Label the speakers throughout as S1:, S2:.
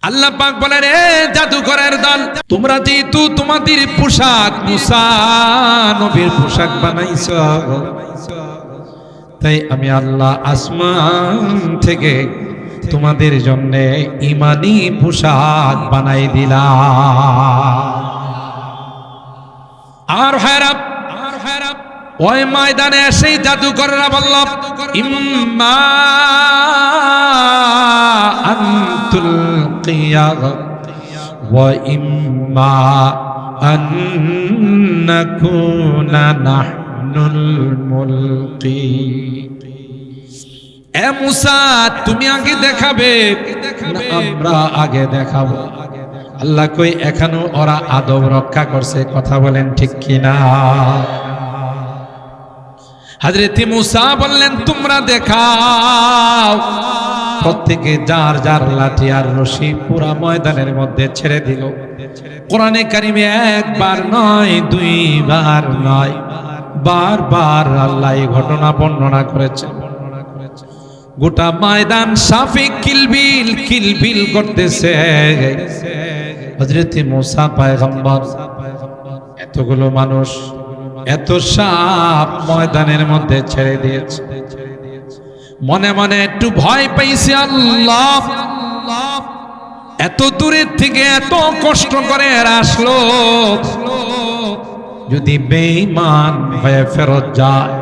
S1: আল্লাহ পাক বলেন, এ জাদুকরের দল, তোমরা যেহেতু তোমাদের পোশাক মুসা নবীর পোশাক বানাইছো, তাই আমি আল্লাহ আসমান থেকে তোমাদের জন্য ঈমানি পোশাক বানাই দিলাম। আর হেরাব ওই ময়দানে সেই জাদুকররা বলল, ইম্মা আনতুল কিয়াগ ওয়া ইম্মা আন নাকুনা নাহনুল মুলকি। এ মুসা, তুমি আগে দেখাবে না আমরা আগে দেখাবো? আল্লাহ কই, এখনো ওরা আদব রক্ষা করছে, কথা বলেন ঠিক কিনা? হযরত মুসা বললেন, তোমরা দেখাও। প্রত্যেকে যার যার লাঠি আর রশি পুরা ময়দানের মধ্যে ছেড়ে দিল। কোরআনে কারিমে একবার নয়, দুইবার নয়, বারবার আল্লাহ এই ঘটনা বর্ণনা করেছে। গোটা ময়দান সাফে কিলবিল কিলবিল করতেছে। হযরত মুসা পয়গম্বর এতগুলো মানুষ, এত সাপ ময়দানের মধ্যে ছেড়ে দিয়েছে। মনে মনে একটু ভয় পাইছে, আল্লাহ এত দূরের থেকে এত কষ্ট করে আসলো, যদি বেঈমান হয়ে ফেরত যায়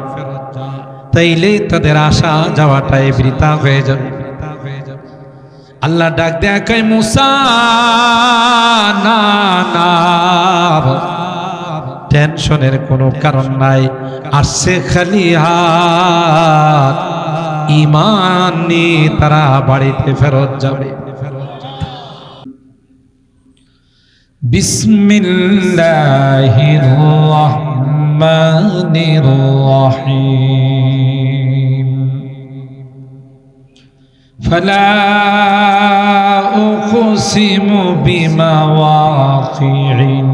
S1: তাইলে তাদের আসা যাওয়াটাই বৃথা হয়ে যাবে। আল্লাহ ডাক দেয়া কয়, মুসা না না, টেনশনের কোনো কারণ নাই, আসছে খালি হাত, ঈমান নিয়ে তারা বাড়িতে ফেরত যাবে। বিসমিল্লাহির রহমানির রহিম। ফালা উকসিমু বিমাওয়াকি'ন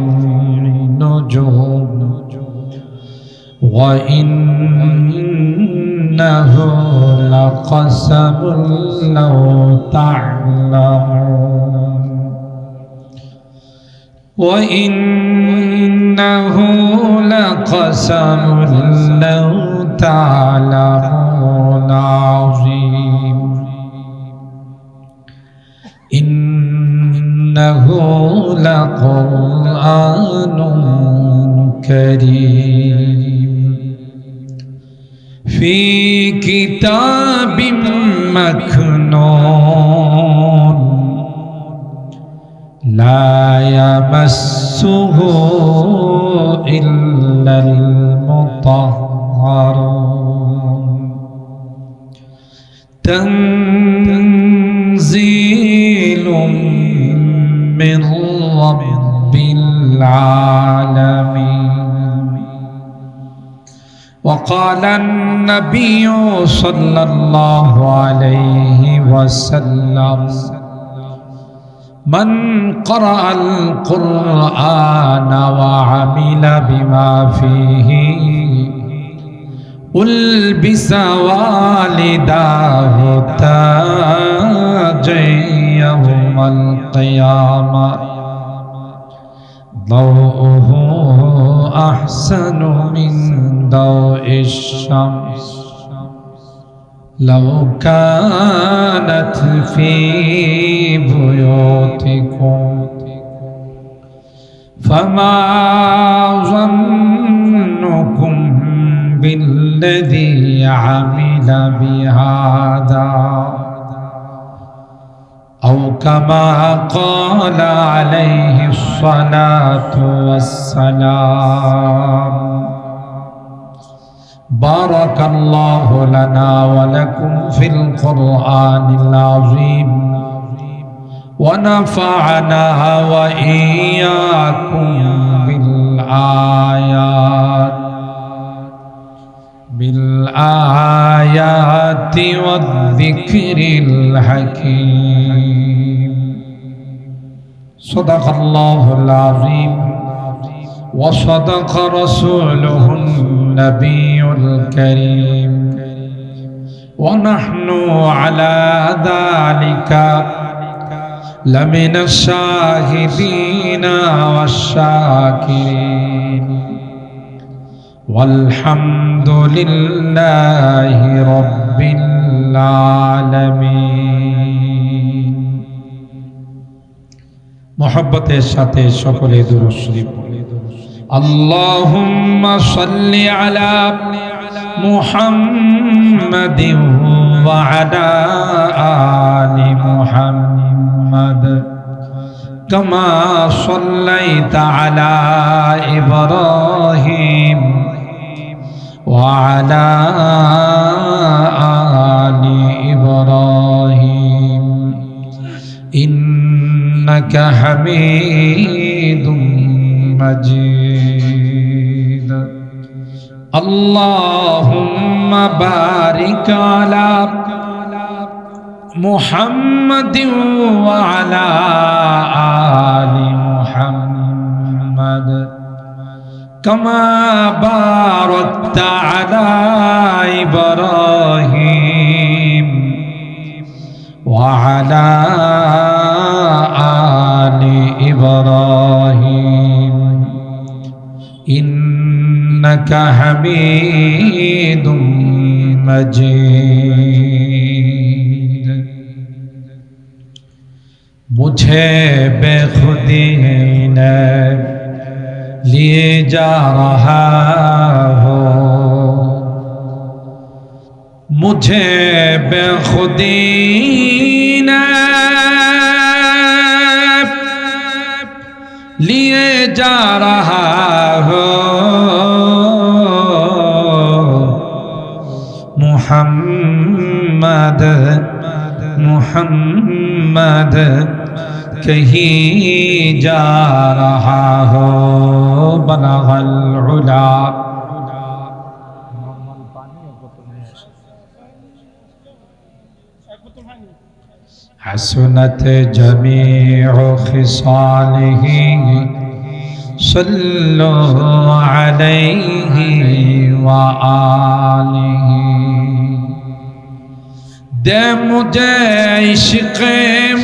S1: নুজুম ওয়া ইন্নাহু লাকাসামুন লাউ তা'লামুন ওয়া ইন্নাহু লাকাসামুন লাউ তা'লামুন আযীম। ইন্নাহু লাকুরআনুন কারীম ফি কিতাবিম মাকনুন লা ইয়ামাসসুহু ইল্লাল মুতাহহারুন তানযীলুম মির রাব্বিল আলামিন। وقال النبي صلى الله عليه وسلم من قرأ القرآن وعمل بما فيه ألبس والداه تاجا يوم القيامة ضوءه أحسن من ضوء الشمس لو كانت في بيوتكم فما ظنكم بالذي عمل بهذا أو كما قال عليه الصلاة والسلام. بارك الله لنا ولكم في القرآن العظيم ونفعنا وإياكم بالآيات والذكر الحكيم. صدق الله العظيم وصدق رسوله النبي الكريم ونحن على ذلك لمن الشاهدين والشاكرين والحمد لله رب العالمين محبتের সাথে সকলে দুরূদ শরীফ اللهم صل على محمد وعلى آل محمد كما صليت على إبراهيم وعلى آل إبراهيم إنك حميد مجيد اللهم بارك على محمد وعلى آل محمد كما باركت على إبراهيم وعلى آل إبراهيم إنك حميد مجيد मुझे बेखुदी ने लिए जा रहा हो मुझे बेखुदी ने लिए जा रहा हो मुहम्मद मुहम्मद कहीं जा रहा हो बलगल उला हसनत जमीउ खिसालिही सल्लु अलैहि व आलिही दे मुझे इश्क़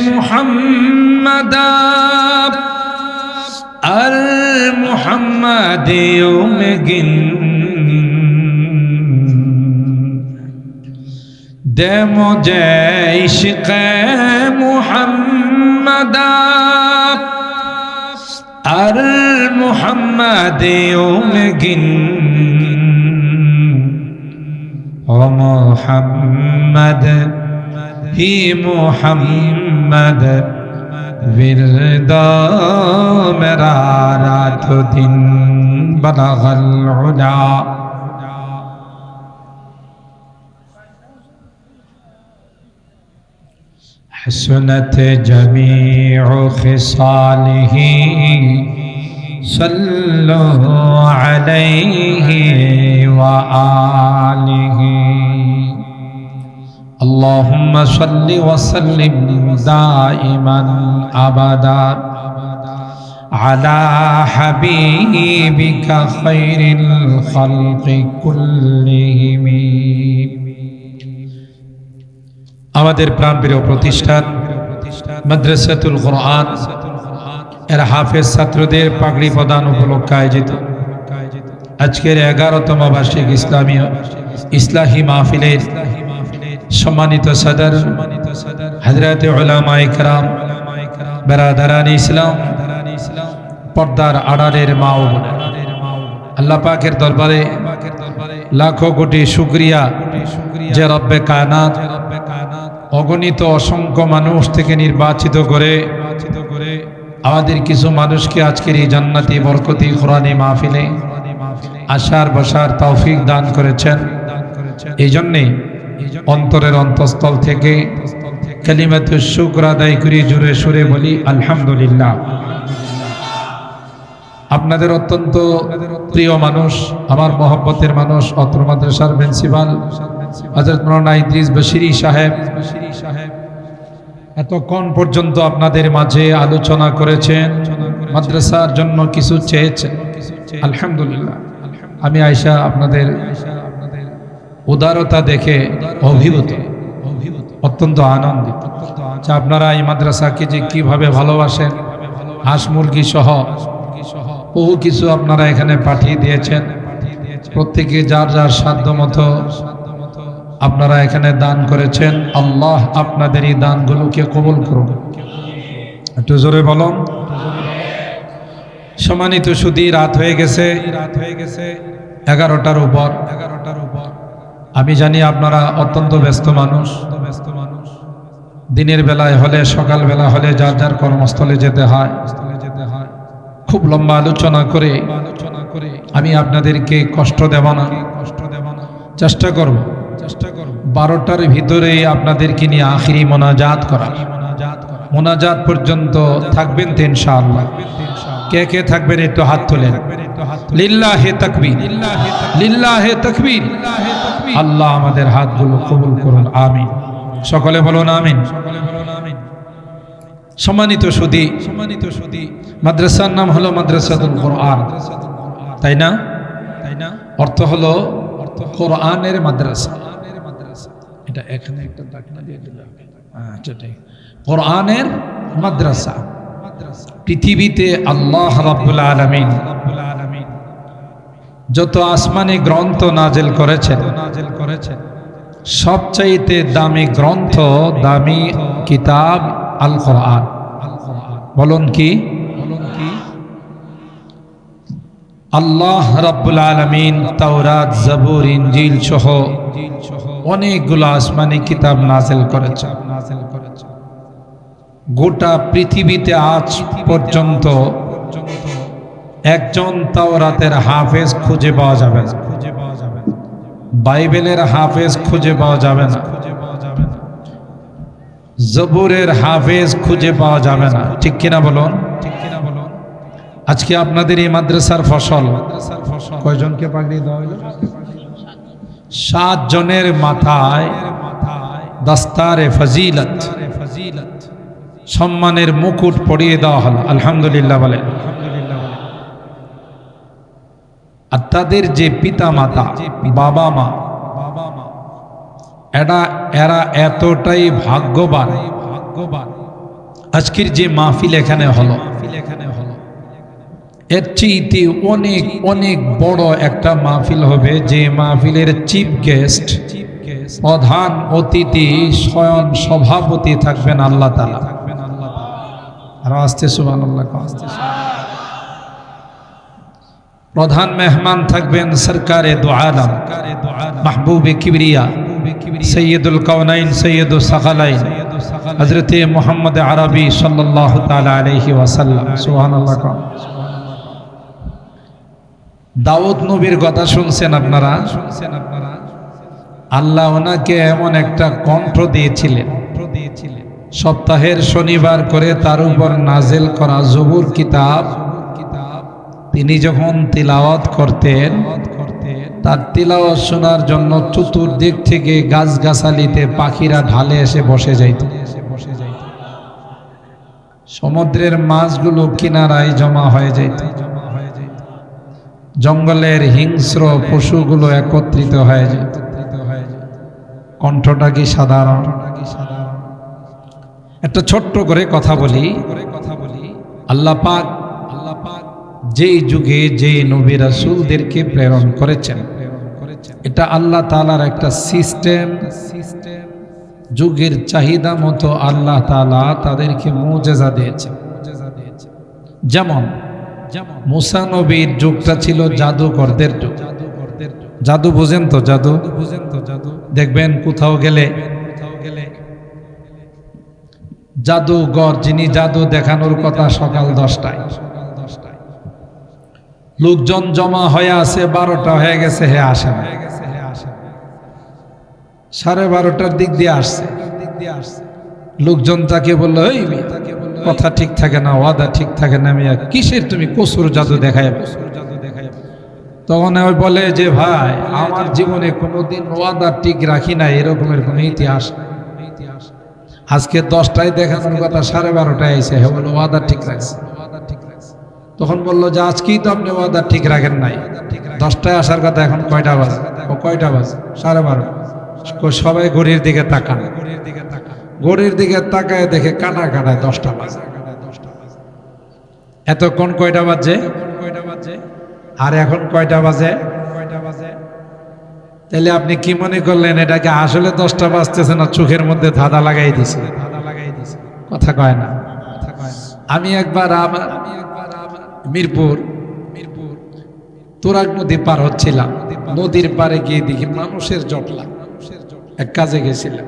S1: मुहम्मद अल मुहम्मदियों में गिन दे मुझे इश्क़ मुहम्मद अल मुहम्मदियों में गिन ओ मुहम्मद ही मुहम्मद विरदा मेरा रात दिन बलगल उला हसनत जमीउ खिसालिही सल्लु अलैहि व आलिही اللهم صل وسلم دائما أبدا على حبيبك خير الخلق كلهم আমাদের প্রাণপ্রিয় প্রতিষ্ঠান মাদ্রাসাতুল কোরআন এর হাফেজ ছাত্রদের পাগড়ি প্রদান উপলক্ষে আয়োজিত আজকের 11তম বার্ষিক ইসলাহি মাহফিলের সম্মানিত সদর হযরত উলামায়ে কেরাম বেরাদারান ইসলাম পর্দার আড়ালের মা ও বোনেরা আল্লাহ পাকের দরবারে লাখো কোটি শুকরিয়া যে রব্বে কায়নাত অগণিত অসংখ্য মানুষ থেকে নির্বাচিত করে আমাদের কিছু মানুষকে আজকের এই জান্নাতি বরকতি কোরআনী মাহফিলে আসার বসার তৌফিক দান করেছেন। এই জন্যে অন্তরের অন্তঃস্থল থেকে কালিমাতুশ শুকর আদায় করি, জোরে সুরে বলি আলহামদুলিল্লাহ। আপনাদের অত্যন্ত প্রিয় মানুষ, আমার মহব্বতের মানুষ, অত্র মাদ্রাসার প্রিন্সিপাল হযরত মাওলানা ইদ্রিস বশিরি সাহেব এতক্ষণ পর্যন্ত আপনাদের মাঝে আলোচনা করেছেন, মাদ্রাসার জন্য কিছু চেয়েছেন। আলহামদুলিল্লাহ, আমি আয়েশা আপনাদের উদারতা দেখে অভিভূত, অত্যন্ত আনন্দিত। যে আপনারা এই মাদ্রাসাকে যে কিভাবে ভালোবাসেন, হাঁস মুরগি সহ বহু কিছু আপনারা এখানে পাঠিয়ে দিয়েছেন। প্রত্যেকে যার যার সাধ্য মতো আপনারা এখানে দান করেছেন। আল্লাহ আপনাদের এই দানগুলোকে কবুল করুন। একটু জোরে বলুন। সম্মানিত সুধী, রাত হয়ে গেছে 11টার উপর। আমি জানি আপনারা অত্যন্ত ব্যস্ত মানুষ। দিনের বেলায় হলে, সকাল বেলা হলে যার যার কর্মস্থলে যেতে হয়। খুব লম্বা আলোচনা করে আমি আপনাদেরকে কষ্ট দেব না, চেষ্টা করব 12টার ভিতরে আপনাদেরকে নিয়ে আখিরি মোনাজাত করা। মোনাজাত পর্যন্ত থাকবেন তো ইনশাআল্লাহ? কে কে থাকবেন একটু হাত তোলেন। লিল্লাহে তাকবীর, লিল্লাহে তাকবীর। আল্লাহ আমাদের হাতগুলো কবুল করুন, আমিন। সকলে বলুন আমিন। সম্মানিত সুধী, মাদ্রাসার নাম হলো মাদ্রাসাতুল কোরআন, তাই না? অর্থ হলো কোরআনের মাদ্রাসা। এটা এখানে একটা দাগ না দিয়ে দিলাম। কোরআনের মাদ্রাসা। পৃথিবীতে আল্লাহ রাব্বুল আলামিন যত আসমানি গ্রন্থ নাজিল করেছেন, সবচাইতে দামি গ্রন্থ, দামি কিতাব আল কোরআন। বলুন কি? আল্লাহ রাব্বুল আলামিন তাওরাত, জবুর, ইনজিল সহ অনেকগুলো আসমানি কিতাব নাজিল করেছেন। গোটা পৃথিবীতে আজ পর্যন্ত একজন তাওরাতের হাফেজ খুঁজে পাওয়া যাবে না, বাইবেলের হাফেজ খুঁজে পাওয়া যাবে না, জবুরের হাফেজ খুঁজে পাওয়া যাবে না। ঠিক কিনা বলুন? আজকে আপনাদের এই মাদ্রাসার ফসল কয়জনকে পাগড়ি দেওয়া হলো? 7 জনের মাথায় দাস্তারে ফজিলত, সম্মানের মুকুট পরিয়ে দেওয়া হলো। আলহামদুলিল্লাহ বলেন। আর তাদের যে পিতা মাতা, বাবা মা, এরা এতটাই ভাগ্যবান। আজকের যে মাহফিল এখানে হলো, এর চেয়ে অনেক অনেক বড় একটা মাহফিল হবে, যে মাহফিলের চিফ গেস্ট, প্রধান অতিথি, স্বয়ং সভাপতি থাকবেন আল্লাহ তাআলা। আর আস্তে সুবহানাল্লাহ। প্রধান মেহমান থাকবেন সরকারে দু আলম, মাহবুবে কিবরিয়া, সৈয়দুল কাওনাইন, সৈয়দুল সাকালাইন, হযরতে মুহাম্মদ আরবি সাল্লাল্লাহু তাআলা আলাইহি ওয়াসাল্লাম। সুবহানাল্লাহ। দাউদ নবীর কথা শুনছেন আপনারা? আল্লাহ ওনাকে এমন একটা কণ্ঠ দিয়েছিলেন, সপ্তাহের শনিবার করে তার উপর নাজিল করা জবুর কিতাব তিনি যখন তিলাওয়াত করতেন, তার তিলাওয়াত শোনার জন্য চতুর্দিক থেকে গাছগাছালিতে পাখিরা ঢালে এসে বসে যাইত। সমুদ্রের মাছগুলো কিনারায় জমা হয়ে যাইত, জঙ্গলের হিংস্র পশুগুলো একত্রিত হয়ে যেত। কণ্ঠটা কি সাধারণ? একটা ছোট্ট করে কথা বলি। আল্লাহ পাক যেই যুগে যে নবী রাসূলদেরকে প্রেরণ করেছেন, এটা আল্লাহ তাআলার একটা সিস্টেম। যুগের চাহিদা মতো আল্লাহ তাআলা তাদেরকে মুজিজা দিয়েছে। যেমন মুসা নবীর যুগটা ছিল জাদুকরদের যুগ। জাদু বুঝেন তো? জাদু দেখবেন কোথাও গেলে জাদুঘর, যিনি জাদু দেখানোর কথা, সকাল 10টায় লোকজন জমা হয়ে আছে, 12টা হয়ে গেছে, হে আসে না। 12:30টার দিক দিয়ে আসছে। লোকজন তাকে বললো, এই কথা ঠিক থাকে না, ওয়াদা ঠিক থাকে না, মিয়া কিসের তুমি কসুর জাদু দেখায়? তখন ওই বলে যে ভাই, আমার জীবনে কোনোদিন ওয়াদা ঠিক রাখি না, এরকমের কোনো ইতিহাস। আজকে 10টায় দেখানোর কথা, 12:30টায় এসে হে বলো ওয়াদা ঠিক রাখছে। তখন বললো যে আজকেই তো আপনি ওয়াদা ঠিক রাখেন নাই, 10টায় আসার কথা, এখন কয়টা বাজে? ও কয়টা বাজে? 12:30। সবাই ঘড়ির দিকে তাকান। ঘড়ির দিকে তাকায় দেখে কাটা কাটায় 10টা বাজে। এতক্ষণ কয়টা বাজে? আর এখন কয়টা বাজে? তাহলে আপনি কি মনে করলেন এটাকে আসলে 10টা বাজতেছে না চোখের মধ্যে ধাঁধা লাগাই দিছে? কথা কয় না। আমি একবার মিরপুর তুরাগ নদী পার হচ্ছিলাম, নদীর পারে গিয়ে দেখি মানুষের জটলা। এক কাজে গেছিলাম,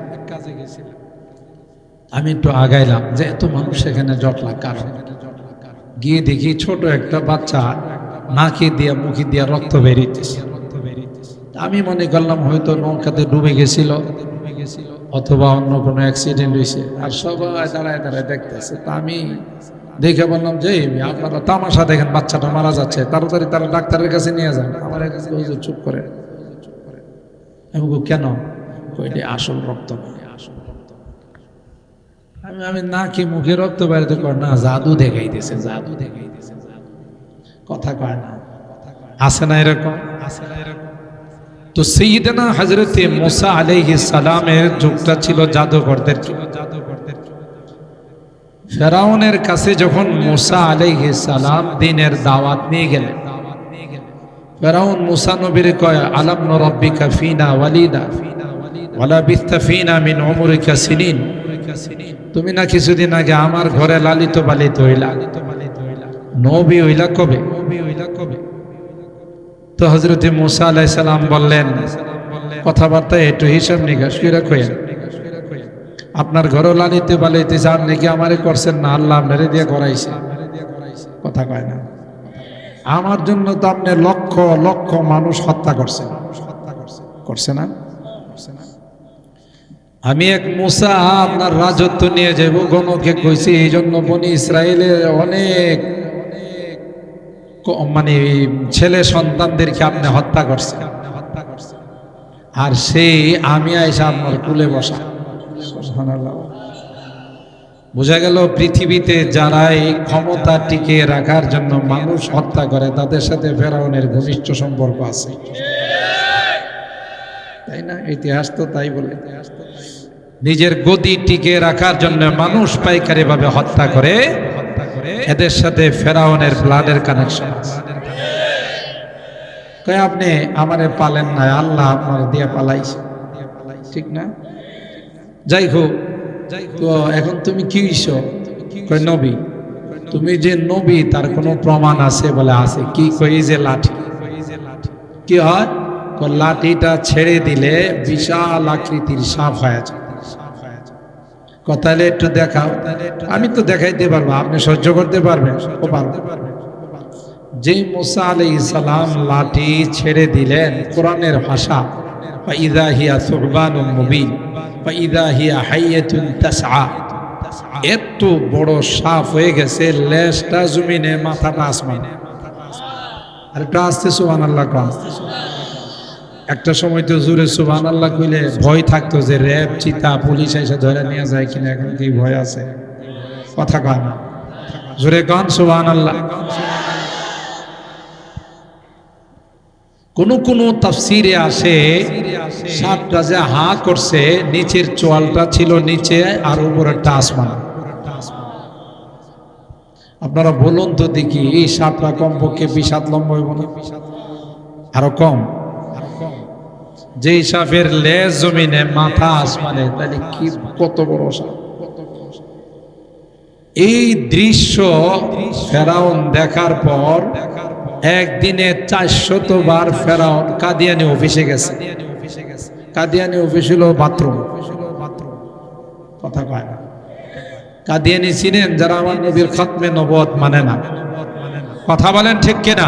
S1: আমি একটু আগাইলাম যে এত মানুষ এখানে জটলা কারণ। গিয়ে দেখি ছোট একটা বাচ্চা নাকে দিয়া মুখে দিয়া রক্ত বেরিয়েছে। আমি মনে করলাম হয়তো নৌকাতে ডুবে গেছিল অথবা অন্য কোনো অ্যাক্সিডেন্ট হয়েছে, আর সবাই দাঁড়ায় দাঁড়ায় দেখতেছে। তা আমি দেখে বললাম যে আপনারা তামাশা দেখেন, বাচ্চাটা মারা যাচ্ছে, তাড়াতাড়ি তারা ডাক্তারের কাছে নিয়ে যান। আমার কাছে চুপ করে। আমি কেন? কইলে আসল রক্ত নয়। আমি নাকি মুখে রক্ত বেরোতে কর না, জাদু দেখাইতেছে, জাদু দেখাইতেছে। কথা কয় না, আছে না এরকম? তো সাইয়েদনা হযরতে মুসা আলাইহিস সালামের যুগটা ছিল জাদুকরদের। ফেরাউনের কাছে যখন মুসা আলাইহিস সালাম দ্বীনের দাওয়াত নিয়ে গেলেন, ফেরাউন মুসা নবীর কয় আলাম নুরাব্বিকা ফিনা ওয়ালিদা ওয়ালা বিস্তা ফিনা মিন উমরিকা সিনিন, তুমি না কিছুদিন আগে আমার ঘরে লালিত পালিত হইলা, নবী হইলা কবে? তো হযরতে মুসা আলাইহিস সালাম বললেন, কথাবার্তা একটু হিসাব নিকাশ করে কইেন, আপনার ঘরে লালিত পালিত চান নাকি আমারে করছেন না? আল্লাহ মেরে দিয়ে করাইছে। কথা কয় না। আমার জন্য তো আপনি লক্ষ লক্ষ মানুষ হত্যা করছেন, করছে না? আমি এক মুসা আপনার রাজত্ব নিয়ে যাব গণকে কইছি, এই জন্য বনি ইসরায়েলের অনেক মানে ছেলে সন্তানদেরকে আপনি হত্যা করছেন, আর সেই আমি আইসা আপনার কুলে বসা। বোঝা গেল পৃথিবীতে যারা এই ক্ষমতা টিকিয়ে রাখার জন্য মানুষ হত্যা করে তাদের সাথে ফেরাউনের ঘনিষ্ঠ সম্পর্ক আছে, তাই না? ইতিহাস তো তাই বলে। নিজের গদি টিকে রাখার জন্য মানুষ পাইকারি ভাবে হত্যা করে, এদের সাথে ফেরাউনের ব্লাডের কানেকশন আছে। আপনি আমারে পালেন না, আল্লাহ আপনার দিয়ে পালাইছে, ঠিক না? যাই হোক, তো এখন তুমি কি হইছো? নবী। তুমি যে নবী তার কোনো প্রমাণ আছে? বলে আছে। কি? কই যে লাঠি। কি হয়? লাঠিটা ছেড়ে দিলে বিশাল আকৃতির সাপ হয়ে যায়। কথালে একটু দেখাও। আমি তো দেখাইতে পারবো, আপনি সহ্য করতে পারবেন? যেই মুসা আলাইহিস সালাম লাঠি ছেড়ে দিলেন, কোরআনের ভাষা ফাইযা হিয়া সুবহানুম মুবিন ফাইযা হিয়া হাইয়াতুন তাসআ, এত বড় সাপ হয়ে গেছে, লেজটা জমিনে, মাথাটা আসমানে। আর একটু আস্তে সুবহানাল্লাহ কোন। একটা সময় তো জোরে সুবহানাল্লাহ কইলে ভয় থাকতো যে র্যাব চিতা পুলিশ এসে ধরে নিয়ে যায় কিনা, এখন কি ভয় আছে? কথা কয় না, জোরে কোন সুবহানাল্লাহ। কোন কোন তাফসীরে আসে সাপটা যে হা করছে, নিচের চোয়ালটা ছিল নিচে আর উপরেরটা আসমান। আপনারা বলুন তো দেখি, এই সাপটা কমপক্ষে 20 হাত লম্বা হইব না? আরো কম? যেই সাপের লেজ জমিনে, মাথা আসমানে, তাহলে কি কত বড় সাপ! এই দৃশ্য ফেরাউন দেখার পর একদিনে 400 বার ফেরাউন কাদিয়ানি অফিসে গেছে। কাদিয়ানি অফিস হলো বাথরুম। কথা কয় না। কাদিয়ানি চিনেন? যারা আমার নবীর খতমে নবুয়ত মানে না। কথা বলেন ঠিক কিনা?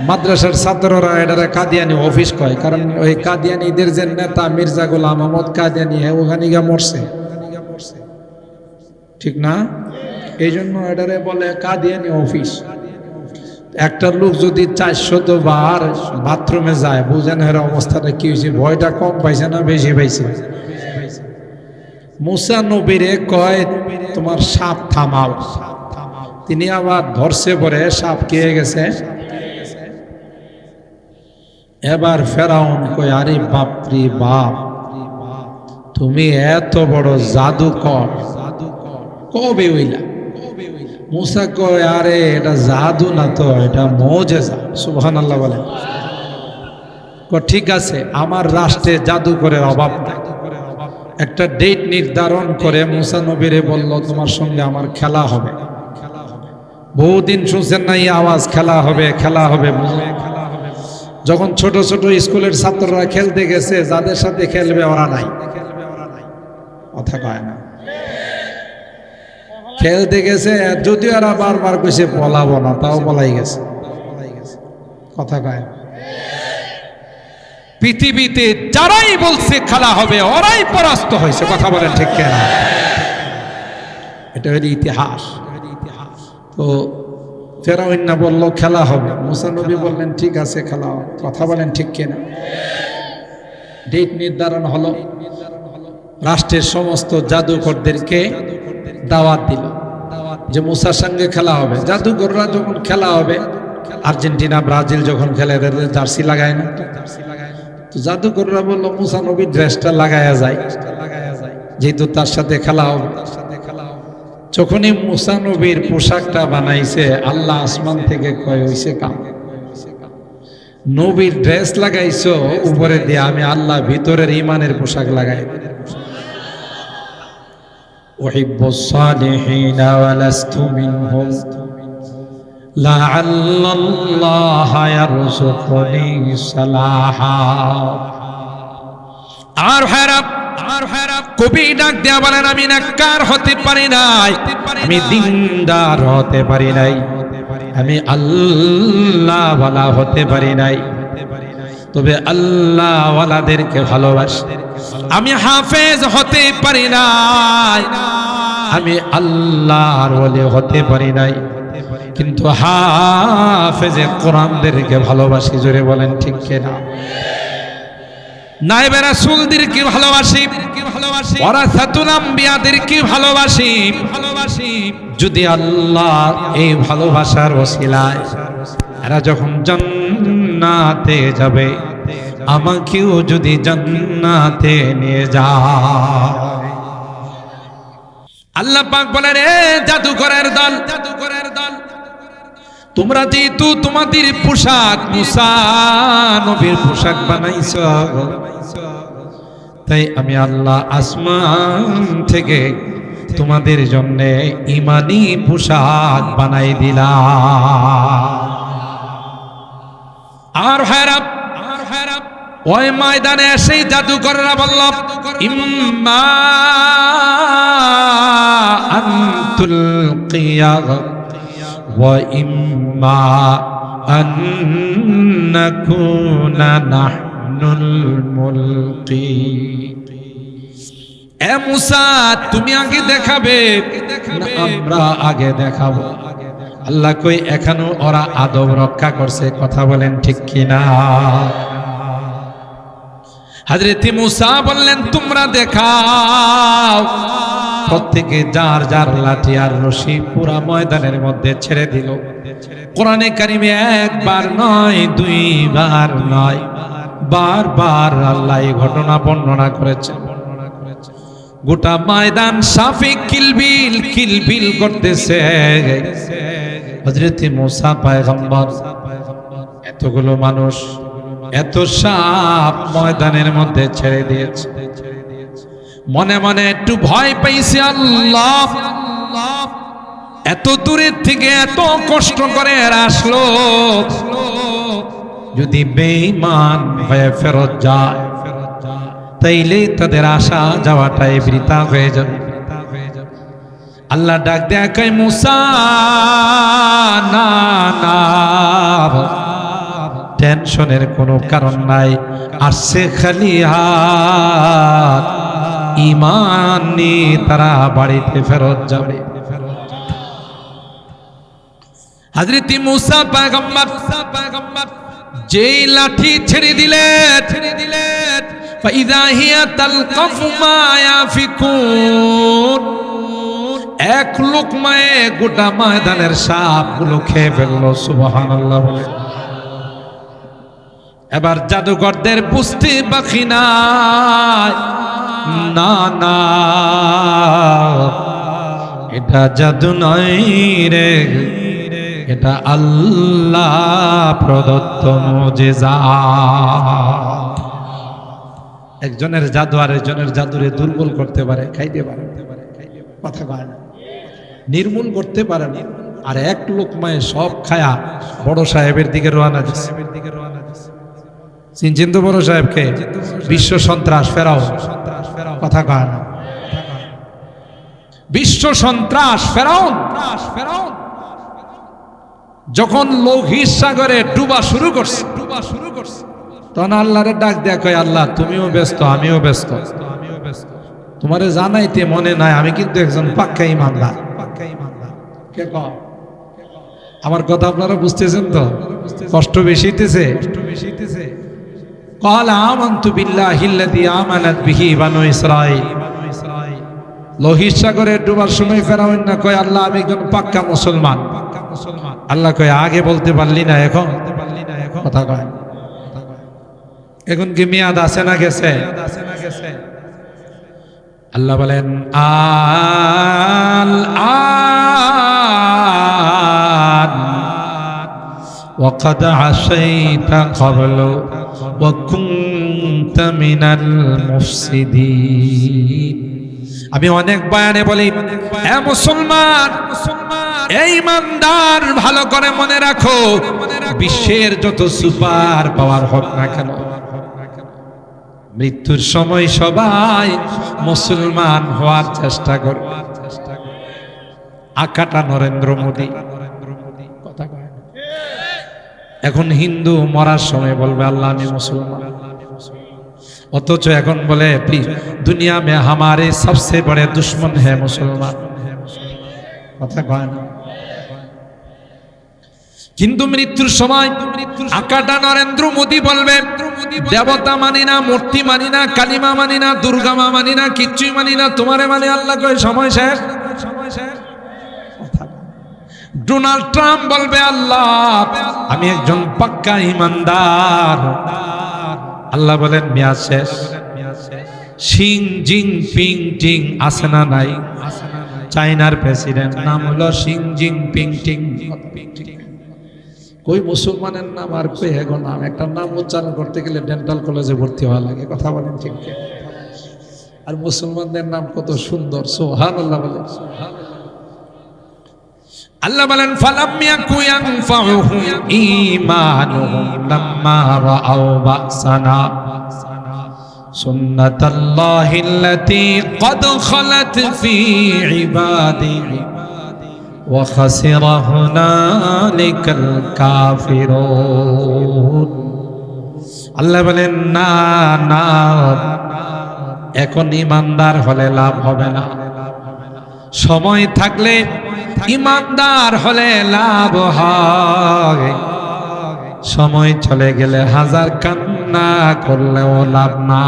S1: মাদ্রাসার ছাত্ররা এটারে কাদিয়ানি অফিস কয়, কারণ ওই কাদিয়ানিদের যে নেতা মির্জা গোলাম আহমদ কাদিয়ানি, ওখানে গিয়ে মরছে, ঠিক না? এই জন্য এটারে বলে কাদিয়ানি অফিস। একটা লোক যদি 400 বার বাথরুমে যায়, বুঝেন এর অবস্থাটা কি হয়েছে? ভয়টা কম পাইছে না বেশি পাইছে? মুসা নবীরে কয় তোমার সাপ থামাও, তিনি আবার ধরছে পরে সাপ খেয়ে গেছে। এবার ফেরাউন কয় আরে বাপরে বাপ, তুমি এত বড় জাদুকর কবে হইলা? মুসা কয় আরে এটা জাদু না তো, এটা মুজিজা। সুবহানাল্লাহ বলেন। ঠিক আছে, আমার রাষ্ট্রে জাদুকরের অভাব নাই। একটা ডেট নির্ধারণ করে মুসা নবীরে বলল তোমার সঙ্গে আমার খেলা হবে। বহুদিন শুনছেন না এই আওয়াজ, খেলা হবে খেলা হবে। যখন ছোট ছোট স্কুলের ছাত্ররা খেলতে গেছে, যাদের সাথে খেলবে ওরা নাই, কথা কয় না। খেলতে গেছে, যদিও এরা বারবার কইছে পলাবো না, তাও পলাই গেছে, কথা কয়। পৃথিবীতে যারাই বলছে খেলা হবে ওরাই পরাস্ত হয়েছে, কথা বলেন ঠিক কিনা? এটা হলো ইতিহাস। তো ফেরাউন না বলল খেলা হবে, মুসা নবী বললেন ঠিক আছে খেলা হবে, কথা বলেন ঠিক কিনা? ডেট নির্ধারণ হলো, রাষ্ট্রের সমস্ত জাদুকরদেরকে দাওয়াত দিল যে মুসার সঙ্গে খেলা হবে। জাদুকররা যখন খেলা হবে, আর্জেন্টিনা ব্রাজিল যখন খেলে জার্সি লাগায় না, তো জাদুকররা বললো মুসা নবীর ড্রেসটা লাগায়া যায়, যেহেতু তার সাথে খেলা হবে। যখনই মুসা নবীর পোশাকটা বানাইছে, আল্লাহ আসমান থেকে কয় হইছে কাম, নবীর ড্রেস লাগাইছো উপরে দিয়ে, আমি আল্লাহ ভিতরের ইমানের পোশাক লাগাই। উহিব্বুস সালিহিনা ওয়া লাস্তু মিনহুম লাআল্লাল্লাহা ইয়ারযুকুনি সালাহা। আর হেরাব কবি ডাক দেয়া বলেন আমি নেককার হতে পারি নাই, আমি দিনদার হতে পারি নাই, আমি আল্লাহ ওয়ালা হতে পারি নাই, তবে আল্লাহ ওয়ালাদেরকে ভালোবাসি। আমি হাফেজ হতে পারি নাই, আমি আল্লাহর ওলি হতে পারি নাই, কিন্তু হাফেজে কোরআনদেরকে ভালোবাসি। জোরে বলেন ঠিক কিনা? নায়েবে রাসূলদেরকে ভালোবাসি, ওয়ারাসাতুল আম্বিয়াদেরকে ভালোবাসি। যদি আল্লাহ এই ভালোবাসার ওসিলায় এরা যখন জান্নাতে যাবে, আমাকেও যদি জান্নাতে নিয়ে যায়। আল্লাহ পাক বলেন এ জাদুকরের দল, তোমরা যেহেতু তোমাদের পোশাক মুসা নবীর পোশাক বানাইছো, তাই আমি আল্লাহ আসমান থেকে তোমাদের জন্য ইমানি পোশাক বানাই দিলাম। আর হেরাব ওই ময়দানে সেই জাদুকররা বলল ইম্মা আনতুল কিয়াগ ওয়া ইম্মা আন নাকুনা নাহনুল মুলকি। এ মুসা তুমি আগে দেখাবে না আমরা আগে দেখাবো? আল্লাহ কই এখনো ওরা আদব রক্ষা করছে, কথা বলেন ঠিক কিনা? হযরত মুসা বললেন তোমরা দেখাও। প্রত্যেকে যার যার লাঠি আর রশি পুরা ময়দানের মধ্যে ছেড়ে দিল। কোরআনে কারিমে একবার নয়, দুইবার নয়, বারবার আল্লাহ এই ঘটনা বর্ণনা করেছেন। গোটা ময়দান সাফে কিলবিল কিলবিল করতেছে। হযরত মুসা পয়গম্বর এতগুলো মানুষ, এত সাপ ময়দানের মধ্যে ছেড়ে দিয়েছে। মনে মনে একটু ভয় পাইছে, আল্লাহ এত দূরের থেকে এত কষ্ট করে আসলো, যদি বেঈমান হয়ে ফেরত যায় তাইলে তাদের আসা যাওয়াটাই বৃথা হয়ে যাবে। আল্লাহ ডাক দেয়া কয় মুসা না না, টেনশনের কোনো কারণ নাই, আসছে খালি হাত, ঈমান নিয়ে তারা বাড়িতে ফেরত যাবে। হযরত মুসা পয়গম্বর যেই লাঠি ছেড়ে দিলেন, ফাইযা হিয়া তালকাফু মা ইয়াফিকুন, এক লোকমায় গোটা ময়দানের সাপগুলো খেয়ে ফেললো। সুবহানাল্লাহ বলে। এবার জাদুকরদের বুঝতে বাকি নাই, না না, এটা জাদু নয় রে, এটা আল্লাহ প্রদত্ত মুজিজা। একজনের জাদু আর একজনের জাদুরে দুর্বল করতে পারে, খাইতে পারে, কথা কয় না, নির্মূল করতে পারে না। আর এক লোকমায় সব খায়া বড় সাহেবের দিকে রওনা দিচ্ছে। চিনছেন তো বড় সাহেবকে? বিশ্ব সন্ত্রাস ফেরাও, কথা কয় না, বিশ্ব সন্ত্রাস ফেরাউন। যখন লোহিত সাগরে ডুবা শুরু করছে, তখন আল্লাহরে ডাক দেয়া কয়, আল্লাহ তুমিও ব্যস্ত, আমিও ব্যস্ত, তোমারে জানাইতে মনে নাই, আমি কিন্তু একজন পাক্কা ইমানদার। কে কয়? আমার কথা আপনারা বুঝতেছেন তো? কষ্ট বেশি হইতেছে? قال آمنت بالله الذي آمنت به بنو إسرائيل। লোহিত সাগরে ডুবার সময় ফেরাউন না কয়, আল্লাহ আমি একজন পাক্কা মুসলমান। আল্লাহ কয়, আগে বলতে পারলি না, এখন কথা কয়, এখন কি মেয়াদ আছে না গেছে? আল্লাহ বলেন, আল আন ওয়াকাদ আশাইতা ক্বাবলু ওয়া কুনতা মিনাল মুফসিদিন। আমি অনেক বয়ানে বলি, এ মুসলমান, এই ইমানদার, ভালো করে মনে রাখো, বিশ্বের যত সুপার পাওয়ার হোক না কেন, মৃত্যুর সময় সবাই মুসলমান হওয়ার চেষ্টা করবে। আকাটা নরেন্দ্র মোদী, কথা কয় না। এখন হিন্দু মরার সময় বলবে আল্লাহ আমি মুসলমান, অথচ এখন বলে দুনিয়া মে হামারে সবসে বড়ে দুশ্মন হ্যাঁ মুসলমান, কথা কয় না। কিন্তু মৃত্যুর সময় আকাটা নরেন্দ্র মোদী বলবে, দেবতা মানি না, মূর্তি মানি না, কালিমা মানি না, দুর্গা মা মানি না, কিচ্ছুই মানি না, তোমারে মানে আল্লাহ কয় সময় শেষ। ডোনাল্ড ট্রাম্প বলবে, আল্লাহ আমি একজন পাক্কা ইমানদার। আল্লাহ বলেন মেয়াদ শেষ। শি জিনপিং আছে না নাই? চায়নার প্রেসিডেন্ট নাম হলো শি জিনপিং। কই মুসলমানের নাম আর কই হেগো নাম, একটা নাম উচ্চারণ করতে গেলে ডেন্টাল কলেজে ভর্তি হওয়া লাগে, কথা বলেন ঠিক? আর মুসলমানদের নাম কত সুন্দর, সুবহানাল্লাহ বলেন। আল্লাহ বলেন, ফালাম ইয়াকু ইয়ানফাউহুম ঈমানুহুম লাম্মা রাআউ বাসানা সুন্নাতাল্লাহিল্লাতী ক্বাদ খালাত ফী ইবাদিহি ওয়া খাসিরা হুনালিকাল কাফিরুন। আল্লাহ বলেন, না না, এখন ইমানদার হলে লাভ হবে না। সময় থাকলে ইমানদার হলে লাভ হয়, সময় চলে গেলে হাজার কান্না করলেও লাভ না।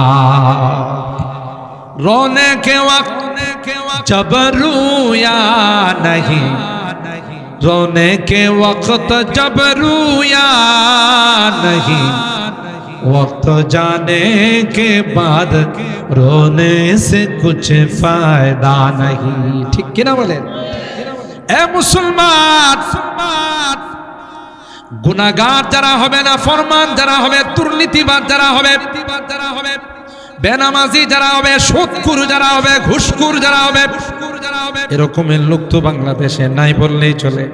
S1: রোনে কে ওয়াক্ত जब रूया नहीं, रोने के वक्त जब रूया नहीं, वक्त जाने के बाद रोने से कुछ फायदा नहीं। ठीक कि ना बोले? ए मुसलमान, गुनाहगार যারা হবে না, ফরমান যারা হবে, দুর্নীতিবাজ যারা হবে, বেনামাজি যারা হবে, সুদখোর যারা হবে, ঘুষখোর যারা হবে, এরকমের লোক তো বাংলাদেশে নাই বললেই চলে।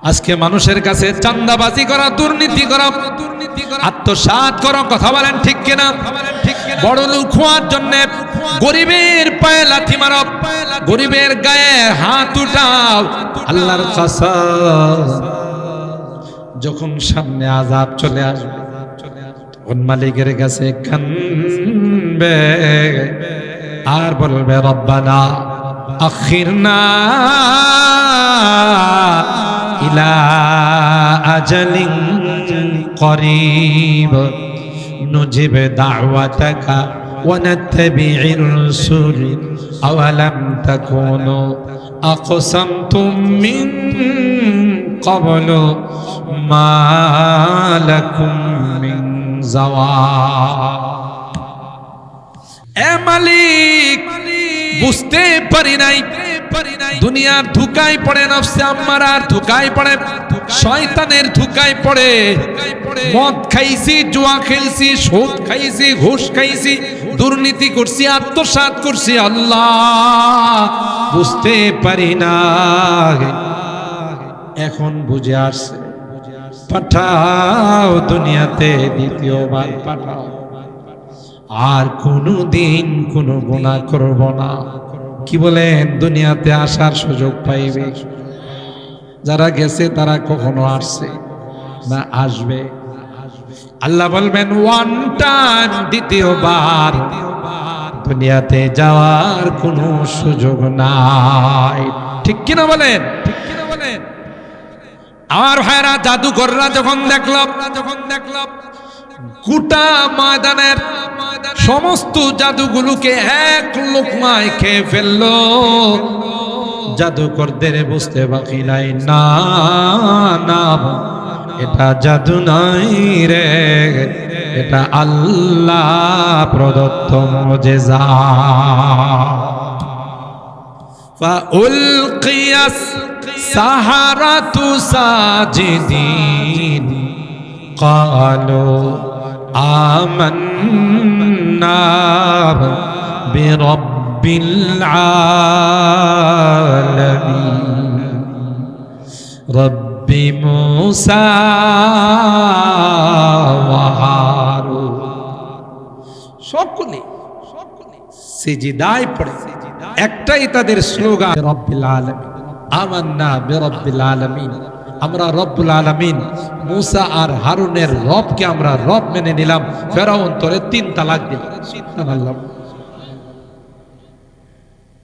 S1: আজকে মানুষের কাছে চাঁদাবাজি করা, দুর্নীতি করা, আত্মসাৎ করা, কথা বলেন ঠিক কিনা? বড় লোক হওয়ার জন্য গরিবের পায়ে লাথি মারো, গরিবের গায়ে হাত উঠাও। আল্লাহর কসম, যখন সামনে আযাব চলে আসবে, তখন মালিকের কাছে কাঁদবে আর বলবে, রব্বানা আখিরনা ইলা আজালিন করিব নুজিব দাওয়াতাকা ওয়া নাত্তাবি'র রাসূল আওয়ালাম তাকুনু আকসামতুম মিন ক্বাবলু মা লাকুম মিন যাওয়ার। এ মালিক, বুঝতে পারি নাই দুনিয়ার ধোঁকায় পড়ে, নফসে আম্মারার ধোঁকায় পড়ে, শয়তানের ধোঁকায় পড়ে মদ খাইছি, জুয়া খেলছি, সুদ খাইছি, ঘুষ খাইছি, দুর্নীতি করছি, আত্মসাৎ করছি। আল্লাহ, বুঝতে পারি না, এখন বুঝে আসছে। পাঠাও দুনিয়াতে দ্বিতীয়বার পাঠাও, আর কোনদিন কোনো গুনাহ করব না। কি বলেন? দুনিয়াতে আসার সুযোগ পাইবে। যারা গেছে তারা কখনো আসছে না আসবে? আল্লাহ বলবেন ওয়ান টাইম, দ্বিতীয়বার দুনিয়াতে যাওয়ার কোনো সুযোগ নাই। ঠিক কিনা বলেন? আমার ভাইরা, জাদুকররা যখন দেখলাম গোটা ময়দানের সমস্ত জাদুগুলোকে এক লোকমায় খেয়ে ফেললো, জাদুকরদের বুঝতে বাকি নাই, না না, এটা জাদু নাই রে, এটা আল্লাহ প্রদত্ত মুজিজা। ফাউলকিয়াস সাহারাতু সাজিদিন ক্বালু আমান্না বিরাব্বিল আলামিন রব্বি মূসা ওয়া হারুন। সকলে সিজদায় পড়ে, একটাই তাদের স্লোগান, রব্বিল আলামিন, আমান্না বিরাব্বিল আলামিন। আমরা রব্বুল আলামিন, মূসা আর হারুনের রবকে আমরা রব মেনে নিলাম। ফেরাউন তোরে 3 তালাক দিল। সুবহানাল্লাহ।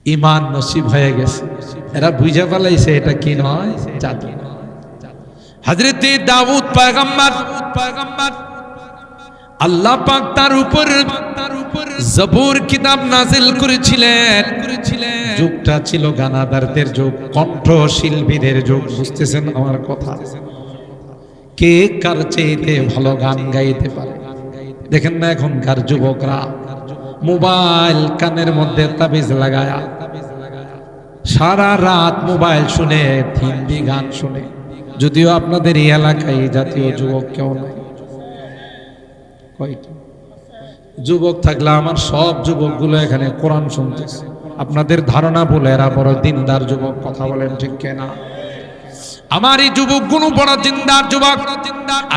S1: ঈমান নসিব হয়ে গেছে, এরা বুঝে ফেলাইছে এটা কি নয়, জাদু। হযরত দাউদ পয়গম্বর, আল্লাহ পাক তার উপর জবুর কিতাব নাজিল করেছিলেন। যুগটা ছিল গানাদারদের যুগ, কণ্ঠশিল্পীদের যুগ। বুঝতেছেন আমার কথা? কে কার চেয়ে ভালো গান গাইতে পারে? দেখেন না এখনকার যুবকরা মোবাইল কানের মধ্যে তাবিজ লাগায়া সারা রাত মোবাইল শুনে, হিন্দি গান শুনে। যদিও আপনাদের এই এলাকায় জাতীয় যুবক কেউ নাই। কয়টা যুবক থাকলে আমার সব যুবকগুলো এখানে কোরআন শুনতেছে। আপনাদের ধারণা বলে এরা বড় দিনদার যুবক। কথা বলেন ঠিক কিনা? আমার এই যুবকগুলো বড় দিনদার যুবক।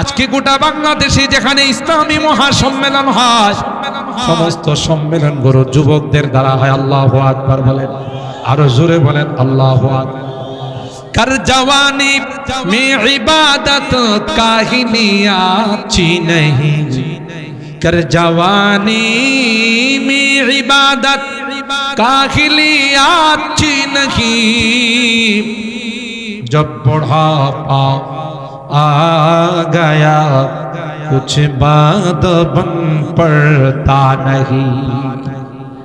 S1: আজকে গোটা বাংলাদেশে যেখানে ইসলামী মহাসম্মেলন হয়, সমস্ত সম্মেলন গুলো যুবকদের দ্বারা হয়। আল্লাহু আকবার বলেন, আরো জোরে বলেন আল্লাহু আকবার। कर जवानी में इबादत काहिलियाँ अच्छी नहीं, कर जवानी में इबादत काहिलियाँ अच्छी नहीं, जब बुढ़ापा आ गया कुछ बात बन पड़ता नहीं।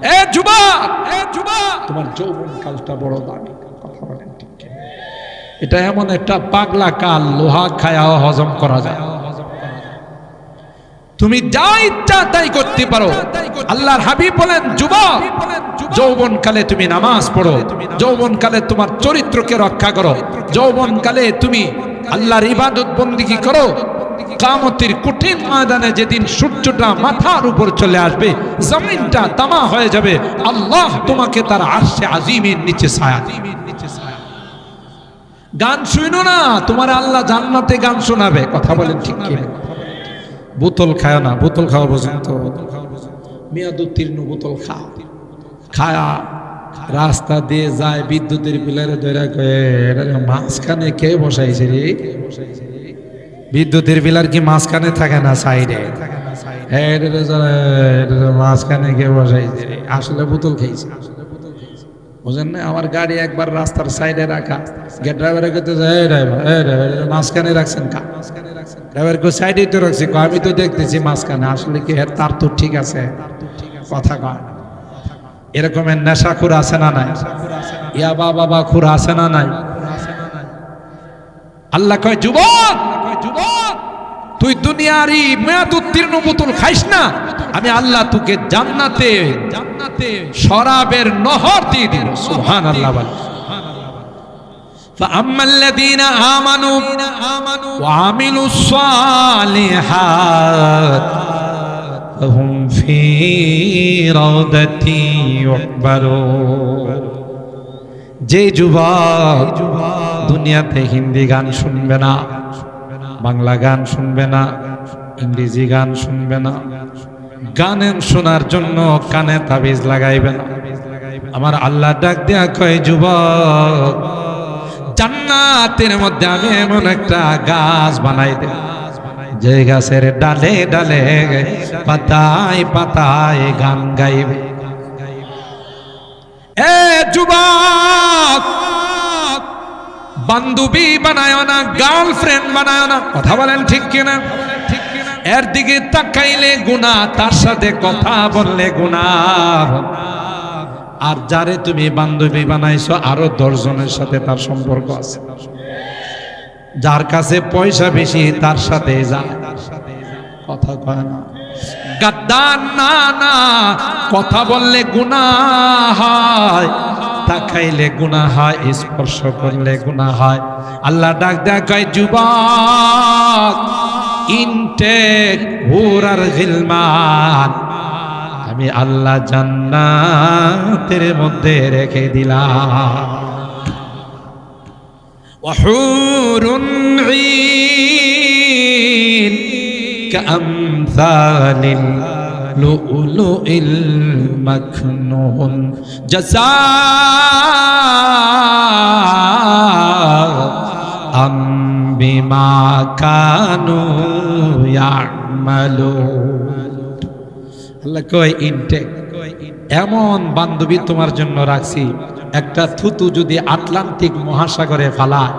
S1: ए যুবক, তোমার যৌবন কালটা বড় দামি। কথা বলেন ঠিক কি? এটা এমন একটা পাগলা কাল, লোহা খায়া হজম করা যায়। তুমি যা ইচ্ছা তাই করতে পারো। আল্লাহর হাবিব বলেন, যুবক, যৌবন কালে তুমি নামাজ পড়ো, যৌবন কালে তোমার চরিত্রকে রক্ষা করো, যৌবন কালে তুমি আল্লাহর ইবাদত বন্দেগী করো। কিয়ামতের কঠিন ময়দানে যেদিন সূর্যটা মাথার উপর চলে আসবে, জমিনটা তামা হয়ে যাবে, আল্লাহ তোমাকে তার আরশে আজিমের নিচে ছায়া দিবে। গান শুনো না, তোমার আল্লাহ জান্নাতে গান শোনাবে। কথা বলেন ঠিক কি? বোতল খায় না, বোতল খাওয়া পর্যন্ত মেয়াদোত্তীর্ণ বোতল খায়া রাস্তা দিয়ে যায়, বিদ্যুতের পিলারে ধরে কয়ে, মাঝখানে কে বসাইছে রে? বিদ্যুতের পিলার কি মাঝখানে থাকে না সাইডে? মাঝখানে কে বসাইছে রে? আসলে বোতল খেয়েছে। বুঝেন না? আমার গাড়ি একবার রাস্তার সাইডে রাখা, গেট ড্রাইভারে করতে যায়, মাঝখানে রাখছেন কা? ড্রাইভার কো সাইডে তো রাখছি। আমি তো দেখতেছি মাঝখানে। আসলে কি তার তো ঠিক আছে? কথা কয় না। এরকমের নেশাখুর আছে না নাই? ইয়াবা বাবা খুর আছে না নাই? আল্লাহ কয়, যুবক, তুই দুনিয়ারই মেয়াদ উত্তীর্ণ বোতল খাইস না, আমি আল্লাহ তোকে জান্নাতে শরাবের নহর দিয়ে দিব। সুবহানাল্লাহ। فأما الذين آمنوا وعملوا الصالحات فهم في روضة يحبرون। যে যুবক দুনিয়াতে হিন্দি গান শুনবে না, বাংলা গান শুনবে না, ইংরেজি গান শুনবে না, গানের শোনার জন্য কানে তাবিজ লাগাইবে না, আমার আল্লাহ ডাক দেয়া কয় যুবক জান্নাতের মধ্যে আমি এমন একটা গাছ বানাই দেব, যে গাছের ডালে ডালে পাতায় পাতায় গান গাইবে। এ যুবক, বান্ধবী বানায় না, গার্লফ্রেন্ড বানায় না, কথা বলেন ঠিক কিনা? এর দিকে তাকাইলে গুনাহ, তার সাথে কথা বললে গুনাহ। আর যারে তুমি বান্ধবী বানাইছো আরো 10 জনের সাথে তার সম্পর্ক আছে। যার কাছে পয়সা বেশি তার সাথে যায়, কথা কয় না। গাদ্দার না না, কথা বললে গুনাহ হয়, তাকাইলে গুনাহ হয়, স্পর্শ করলে গুনাহ হয়। আল্লাহ ডাক দেয়া কয় যুবক ইনটেক হুরার গিলমান আমি আল্লাহ জান্নাতের মধ্যে রেখে দিলাম। ওয়াহুরুন ঈন কামসালিল লুলুইল মাকনুন জাযাআম বিমা কানু ইয়ামালুন। আল্লাহ কয় ইনটেক, এমন বান্ধবী তোমার জন্য রাখছি, একটা থুতু যদি আটলান্টিক মহাসাগরে ফালায়,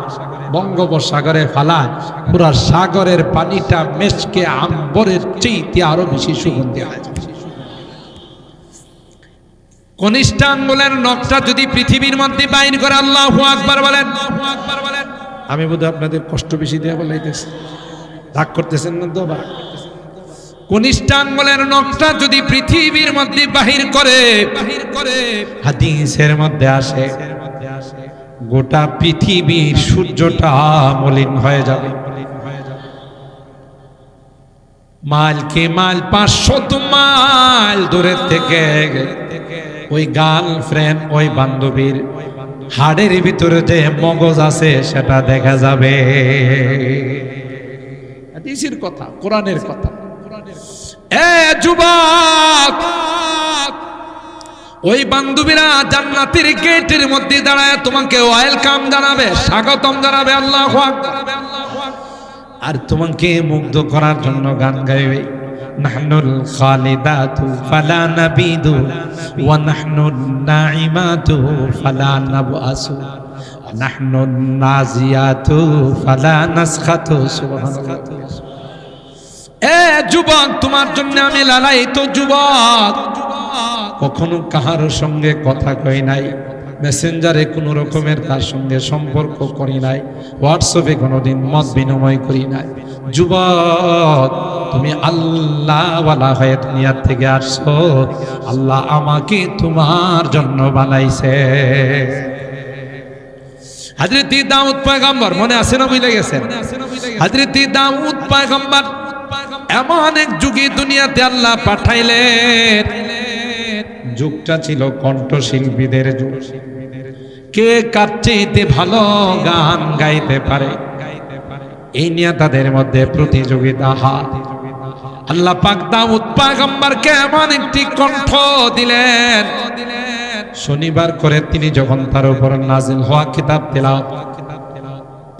S1: বঙ্গোপসাগরে ফালায়, পুরা সাগরের পানিটা মেশকে আম্বরের চেয়ে আরো বেশি সুগন্ধি হয়। কনিষ্ঠ আঙ্গুলের নখটা যদি পৃথিবীর মধ্যে বাইর করে আল্লাহু আকবার বলেন। আমি বোধহয় আপনাদের কষ্ট বেশি দেয়া বলাইতেছি, রাগ করতেছেন না তো? কনিষ্ঠ আঙ্গুলের নখটা যদি পৃথিবীর মধ্যে বাহির করে, হাদিসের মধ্যে আসে গোটা পৃথিবীর সূর্যটা মলিন হয়ে যাবে। মাইল কে মাইল 500 মাইল দূরের থেকে ওই গার্লফ্রেন্ড, ওই বান্ধবীর হাড়ের ভিতরে যে মগজ আছে সেটা দেখা যাবে। হাদিসের কথা, কোরআনের কথা। এ যুবক, ওই বান্ধবীরা জান্নাতের গেটের মধ্যে দাঁড়ায় তোমাকে ওয়েলকাম জানাবে, স্বাগতম জানাবে, আল্লাহু আকবার। আর তোমাকে মুগ্ধ করার জন্য গান গাইবে। নাহনুল খালিদাতু ফালা নাবিদু ওয়া নাহনুন নাইমাতু ফালা নাবআসু ওয়া নাহনুন নাজিয়াতু ফালা নাসখাতু। সুবহানাল্লাহ। এ যুবক, তোমার জন্য আমি লালায়িত যুবক। কখনো কাহার সঙ্গে কথা কই নাই, মেসেঞ্জারে কোনো রকমের তার সঙ্গে সম্পর্ক করি নাই, হোয়াটসঅ্যাপে কোনোদিন মত বিনিময় করি নাই। যুবক, তুমি আল্লাহওয়ালা হয়ে দুনিয়ার থেকে আসছো, আল্লাহ আমাকে তোমার জন্য বানাইছে। হযরত দাউদ পয়গম্বর, মনে আছে না? ভুলে গেছেন? হযরত দাউদ পয়গম্বর এমন এক যুগে দুনিয়াতে আল্লাহ পাঠাইলেন, যুগটা ছিল কণ্ঠশিল্পীদের যুগ। কে কার চেয়ে ভালো গান গাইতে পারে এই নিয়ে তাদের মধ্যে প্রতিযোগিতা হয়। আল্লাহ পাক দাউদ পয়গম্বরকে এমন একটি কণ্ঠ দিলেন, শনিবার করে তিনি যখন তার উপর নাজিল হওয়া কিতাব তিলাওয়াত,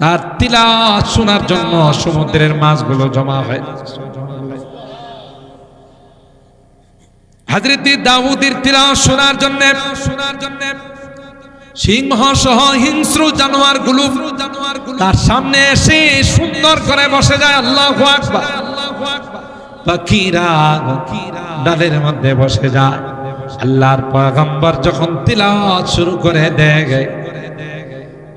S1: তার তিলাওয়াত শোনার জন্য সমুদ্রের মাছগুলো জমা হয়। হযরত দাউদের তিলাওয়াত শোনার জন্য সিংহ সহ হিংস্র জানোয়ারগুলো তার সামনে এসে সুন্দর করে বসে যায়। আল্লাহু আকবার। পাখিরা ডালের মধ্যে বসে যায়। আল্লাহর পয়গম্বর যখন তিলাওয়াত শুরু করে দেয়,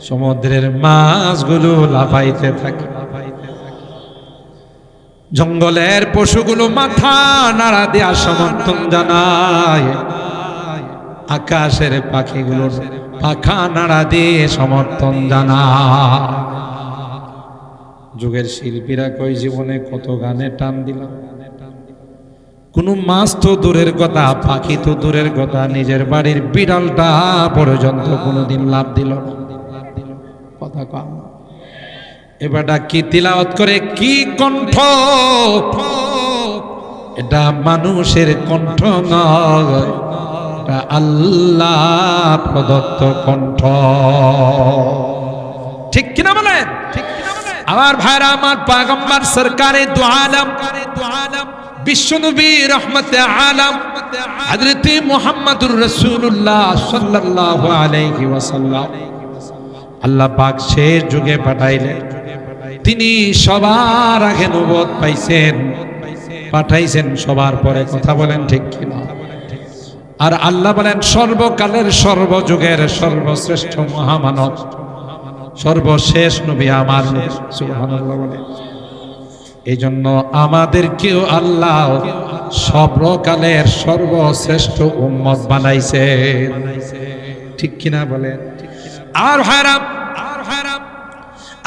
S1: সমুদ্রের মাছগুলো লাফাইতে থাকে। জঙ্গলের পশুগুলো মাথা নাড়া দেয়া সমর্থন জানায়, আকাশের পাখিগুলোর পাখা নাড়া দিয়ে সমর্থন জানায়। যুগের শিল্পীরা কই জীবনে কত গানে টান দিলাম, কোনো মাছ তো দূরের কথা, পাখি তো দূরের কথা, নিজের বাড়ির বিড়ালটা পর্যন্ত কোনোদিন লাভ দিল না। কথা কম, এবারটা কি তিলাওয়াত করে, কি কণ্ঠ! এটা মানুষের কণ্ঠ নয়, এটা আল্লাহ প্রদত্ত কণ্ঠ। ঠিক কিনা বলেন? আমার ভাইরা, আমার পয়গম্বর সরকারে দু আলম বিশ্বনবী রহমতে আলম হযরত মুহাম্মদুর রাসূলুল্লাহ সাল্লাল্লাহু আলাইহি ওয়াসাল্লাম আল্লাহ পাক শেষ যুগে পাঠাইলেন। তিনি সবার আগে নবুয়ত পাইছেন, পাঠাইছেন সবার পরে। কথা বলেন ঠিক কিনা? আর আল্লাহ বলেন সর্বকালের সর্বযুগের সর্বশ্রেষ্ঠ মহামানব সর্বশেষ নবী আমার নবী। সুবহানাল্লাহ বলেন। এই জন্য আমাদেরকেও আল্লাহ সর্বকালের সর্বশ্রেষ্ঠ উম্মত বানাইছে। ঠিক কিনা বলেন? আর হারাম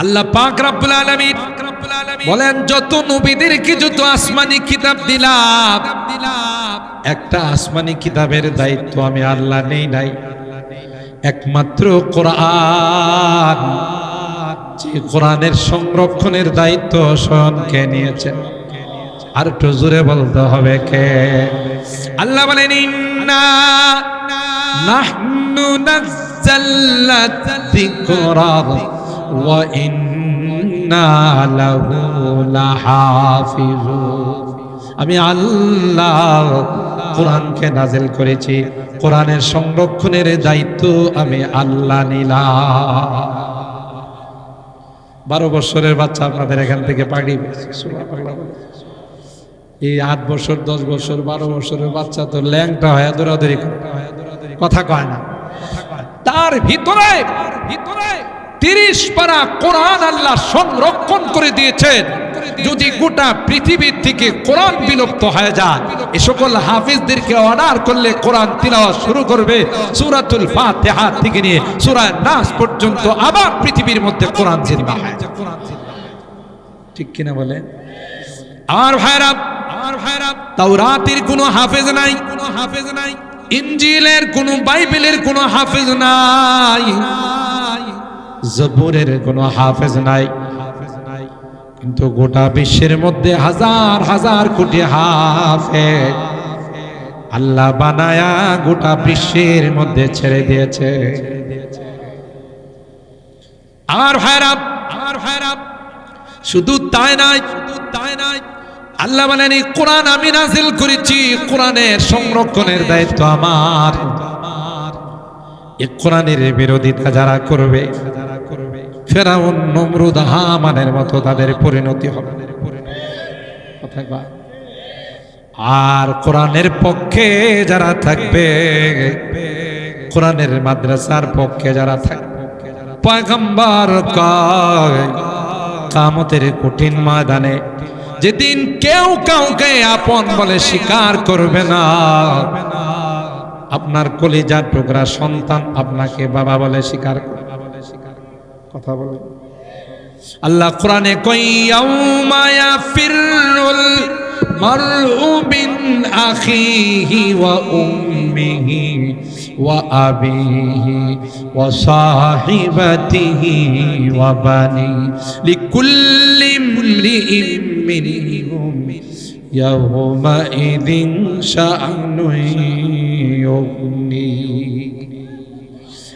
S1: আল্লাহ পাক রব্বুল আলামিন বলেন যত নবীদেরকে যত আসমানি কিতাব দিলাম, একটা আসমানি কিতাবের দায়িত্ব আমি আল্লাহ নেই নাই, একমাত্র কোরআন। যে কোরআনের সংরক্ষণের দায়িত্ব স্বয়ং কে নিয়েছেন? আর একটু জোরে বলতে হবে কে? আল্লাহ বলেন ইন্না নাহনু নাযালনা যিকরা ওয়া ইন্না লাহু লাহাফিজুন। আমি আল্লাহ কোরআনকে নাজিল করেছি, কোরআনের সংরক্ষণের দায়িত্ব আমি আল্লাহ নিলাম। 12 বছরের বাচ্চা আপনাদের এখান থেকে পাগড়ি পেয়েছে। এই 8 বছর 10 বছর 12 বছরের বাচ্চা তো ল্যাংটা হয়ে দৌড়াদৌড়ি করে, কথা কয় না। তার ভিতরে 30 পারা কোরআন আল্লাহ সংরক্ষণ করে দিয়েছেন। যদি গোটা পৃথিবীর থেকে কোরআন বিলুপ্ত হয়ে যায়, এ সকল হাফিজদেরকে অর্ডার করলে কোরআন তিলাওয়াত শুরু করবে সূরাতুল ফাতিহা থেকে নিয়ে সূরা নাস পর্যন্ত, আবার পৃথিবীর মধ্যে কোরআন জিন্দা হয়। ঠিক কিনা বলে? আর ভাইরা, তাওরাতের কোনো হাফেজ নাই, ইনজিলের কোনো, বাইবেলের কোনো হাফেজ নাই, জবুরের কোনো হাফেজ নাই, কিন্তু গোটা বিশ্বের মধ্যে হাজার হাজার কোটি হাফেজ আল্লাহ বানায়া গোটা বিশ্বের মধ্যে ছেড়ে দিয়েছে। আমার ভাইরা, শুধু তাই নাই, আল্লাহ বলেন এই কোরআন আমি নাজিল করেছি, কোরআনের সংরক্ষণের দায়িত্ব আমার। এই কোরআনের বিরোধিতা যারা করবে, ফেরাউন, নমরুদ, হামানের মতো তাদের পরিণতি হবে। আর কোরআনের পক্ষে যারা থাকবে, কোরআনের মাদ্রাসার পক্ষে যারা থাকবে, পয়গম্বর কয় কিয়ামতের কঠিন ময়দানে যেদিন কেউ কাউকে আপন বলে স্বীকার করবে না, আপনার কলিজার টুকরা সন্তান আপনাকে বাবা বলে স্বীকার করবে। কথা বলে আল্লাহ কোরআনে কই ইয়াউমা ইয়াফিরুল মারউ মিন আখিহি ওয়া উম্মিহি ওয়া আবিহি ওয়া সাহিবাতিহি ওয়া বানি লিকুল্লি ইমরিইম মিনহুম ইয়াউমা ইযিন শাআনু ইউগনি।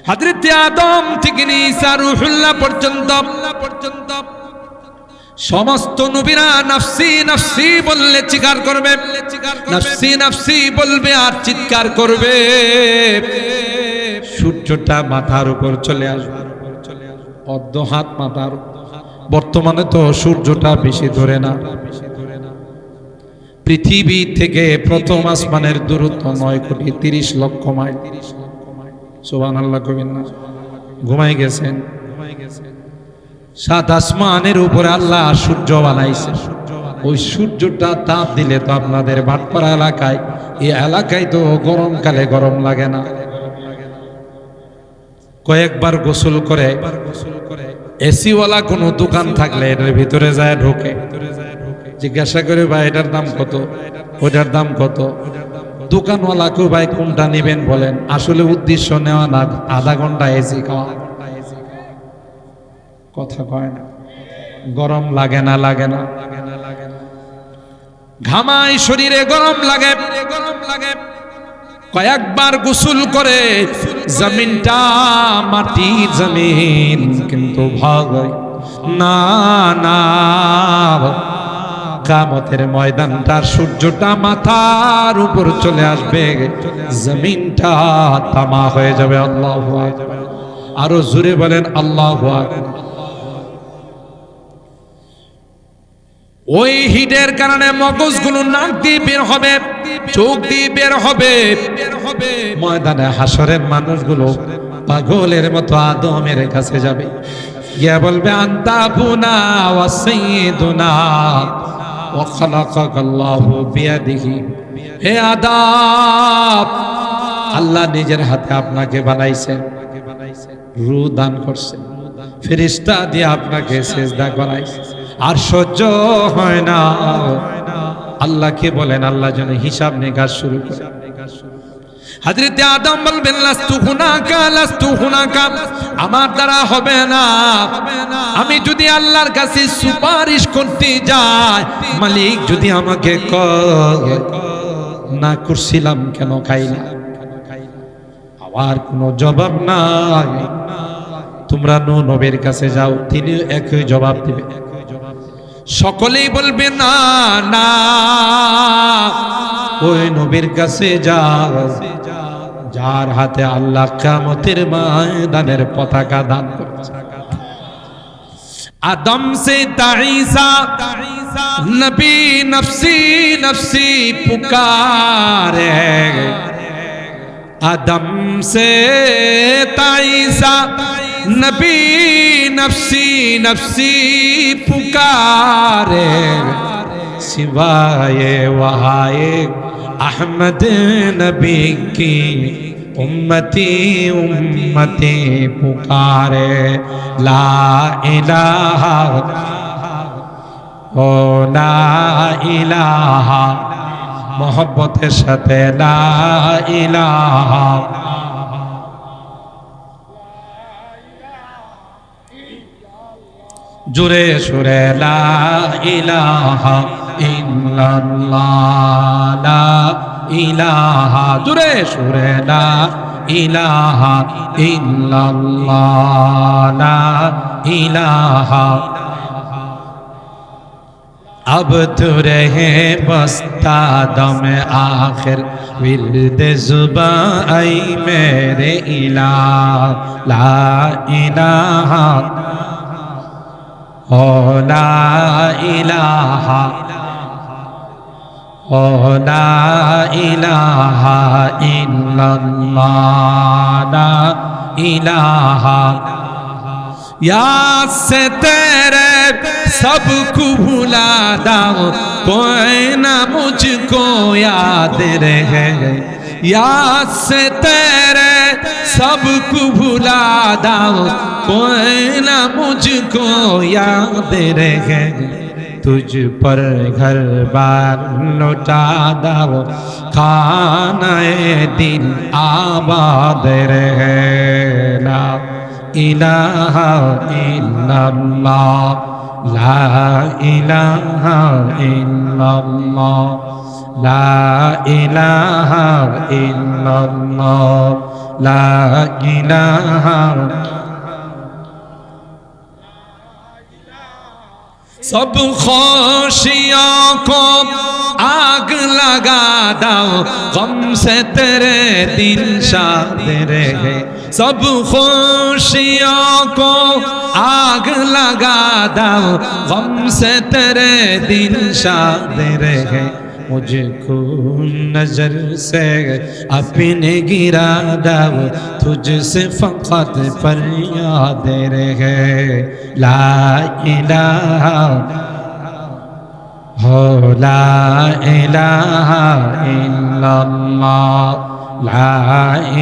S1: হযরত আদম থেকে নিয়ে ঈসা রূহুল্লাহ পর্যন্ত সমস্ত নবীরা নফসি নফসি বললে চিৎকার করবে, নফসি নফসি বলবে আর চিৎকার করবে। সূর্যটা মাথার উপর চলে আসবে, অর্ধ হাত মাথার। বর্তমানে তো সূর্যটা বেশি ধরে না। পৃথিবী থেকে প্রথম আসমানের দূরত্ব 9,30,00,000 মাইল। সুবহানাল্লাহ কবির না? ঘুমাই গেছেন? 7 আসমানের উপরে আল্লাহ সূর্য বানাইছে, ওই সূর্যটা তাপ দিলে তো আপনাদের ভাটপাড়া এলাকায়, এই এলাকায় তো গরমকালে গরম লাগে না। কয়েকবার গোসল করে এসিওয়ালা কোনো দোকান থাকলে এটার ভিতরে যায় ঢোকে, জিজ্ঞাসা করে ভাই এটার দাম কত, ওটার দাম কত। দোকানওয়ালাকে ভাই কোনটা নেবেন বলেন, আসলে উদ্দেশ্য নেওয়া না, আধা ঘন্টা এসি খাওয়া। কথা কয় না, গরম লাগে না, লাগে না, ঘামাই শরীরে গরম লাগে, কয়েকবার গোসল করে জমিনটা মাটির জমিন, কিন্তু ভাগ না না কিয়ামতের ময়দানটার সূর্যটা মাথার উপর চলে আসবে, জমিনটা তামা হয়ে যাবে। আল্লাহু আকবার, আরো জোরে বলেন আল্লাহু আকবার। ওই হিটের কারণে মগজগুলো নাক দিয়ে বের হবে, চোখ দিয়ে বের হবে। ময়দানে হাসরের মানুষগুলো পাগলের মতো আদমের কাছে যাবে, গিয়া বলবে আনতা আবুনা ওয়া সাইয়্যিদুনা ওয়া খালাকাকাল্লাহু বিয়াদিহি। হে আদম, আল্লাহ নিজের হাতে আপনাকে বানাইছেন, রূহ দান করছেন, ফেরেশতা দিয়ে আপনাকে সিজদা করাইছে, আর সহ্য হয় না। আল্লাহকে বলেন আল্লাহ যেন হিসাব নিকাশ শুরু করে। হযরতে আদম বলবেন লাস্তু হুনাকা, লাস্তু হুনাকা, আমার দ্বারা হবে না। আমি যদি আল্লাহর কাছে সুপারিশ করতে যাই, মালিক যদি আমাকে না করছিলাম কেন খাইলা, আবার কোনো জবাব নাই। তোমরা নবীর কাছে যাও, তিনি একই জবাব দিবে। সকলেই বলবে না না, ওই নবীর কাছে যাও যার হাতে আল্লাহ কিয়ামতের ময়দানের পতাকা দান করেছে। আদম সে তাঈসা নবী নফসি নফসি পুকারে, আদম সে তাঈসা নবী নফসি নফসি পুকারে, सिवाए वहाए अहमद नबी की उम्मती उम्मती पुकारे। ला इलाहा ओ ला इलाहा, मोहब्बतेर साथे ला इलाहा। जुरे सुरे ला इलाहा इल्लल्लाह, ला इलाहा, जुरे सुरे ला इलाहा इल्लल्लाह, ला इलाहा। अब तो रहे बस्ता दम आखिर विल्द जुबा आई मेरे इलाह, ला इलाहा ओ ला इलाहा ओ ला इलाहा इल्लल्लाह, ला इलाहा। याद से तेरे सबको भुला दाओ, कोई ना मुझको याद रहे। याद से तेरे सबको भुला दाओ, कोई ना मुझको याद रहे। तुझ पर घर बार लौटा दाओ, खानाए दिल आबाद रहे। ला इलाहा इल्लल्लाह, ला इलाहा इल्लल्लाह, ला इलाहा इल्लल्लाह, ला इलाहा। सब खुशियों को आग लगा दाओ, गम से तेरे दिल शाद रहे। सब खुशियों को आग लगा दाओ, गम से तेरे दिल शाद रहे। मुझको नजर से अपने गिरा दाओ, तुझसे फकत पर याद रहे। ला इलाहा লা ইলাহা ইল্লাল্লাহ লা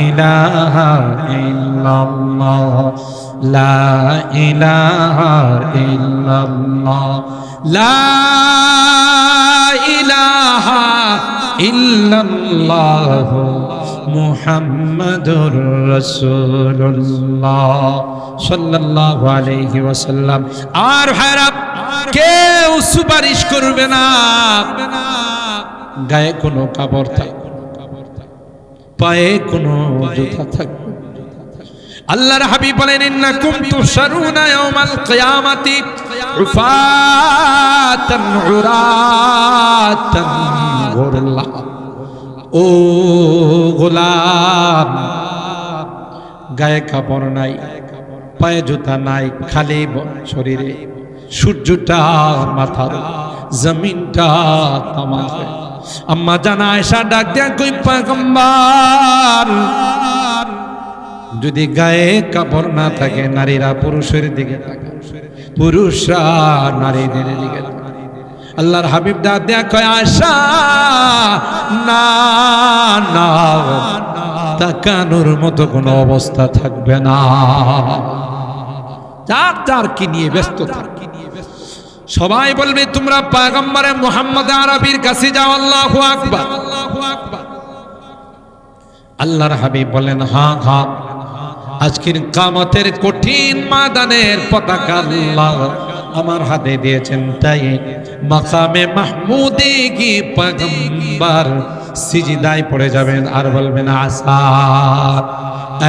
S1: ইলাহা ইল্লাল্লাহ লা ইলাহা ইল্লাল্লাহ লা ইলাহা ইল্লাল্লাহ মুহাম্মাদুর রাসূলুল্লাহ সাল্লাল্লাহু আলাইহি ওয়াসাল্লাম। আর ভাইরা, কেউ সুপারিশ করবে না গায়ে কোনো কাপড় থাকবে, পায়ে কোনো জুতা থাকবে। আল্লাহর হাবিব বলেন, ইন্নাকুম তুহশারুনা ইয়াওমাল কিয়ামাতি উফাতান উরাতান গুরলা। ও গোলাম, গায়ে কাপড় নাই, পায়ে জুতা নাই, খালি শরীরে, সূর্যটা মাথার, জমিনটা তামাকে। আম্মা জানা আয়েশা ডাক দেয়া কই, পয়গম্বর, যদি গায়ে কাপড় না থাকে নারীরা পুরুষের দিকে তাকায়, পুরুষরা নারীদের দিকে তাকায়। আল্লাহর হাবিব ডাক দেয়া কয়, আয়েশা না না, তাকানোর মতো কোনো অবস্থা থাকবে না। যার যার কি নিয়ে ব্যস্ত থাকে। সবাই বলবে তোমরা পয়গম্বরে মুহাম্মদ আরবির কাছে যাও। আল্লাহু আকবার। আল্লাহর হাবিব বলেন, হ্যাঁ হ্যাঁ, আজকের কিয়ামতের কঠিন ময়দানের পতাকা আল্লাহ আমার হাতে দিয়েছেন, তাই মাকামে মাহমুদে গিয়ে পয়গম্বর সিজদায় পড়ে যাবেন আর বলবেন, আসা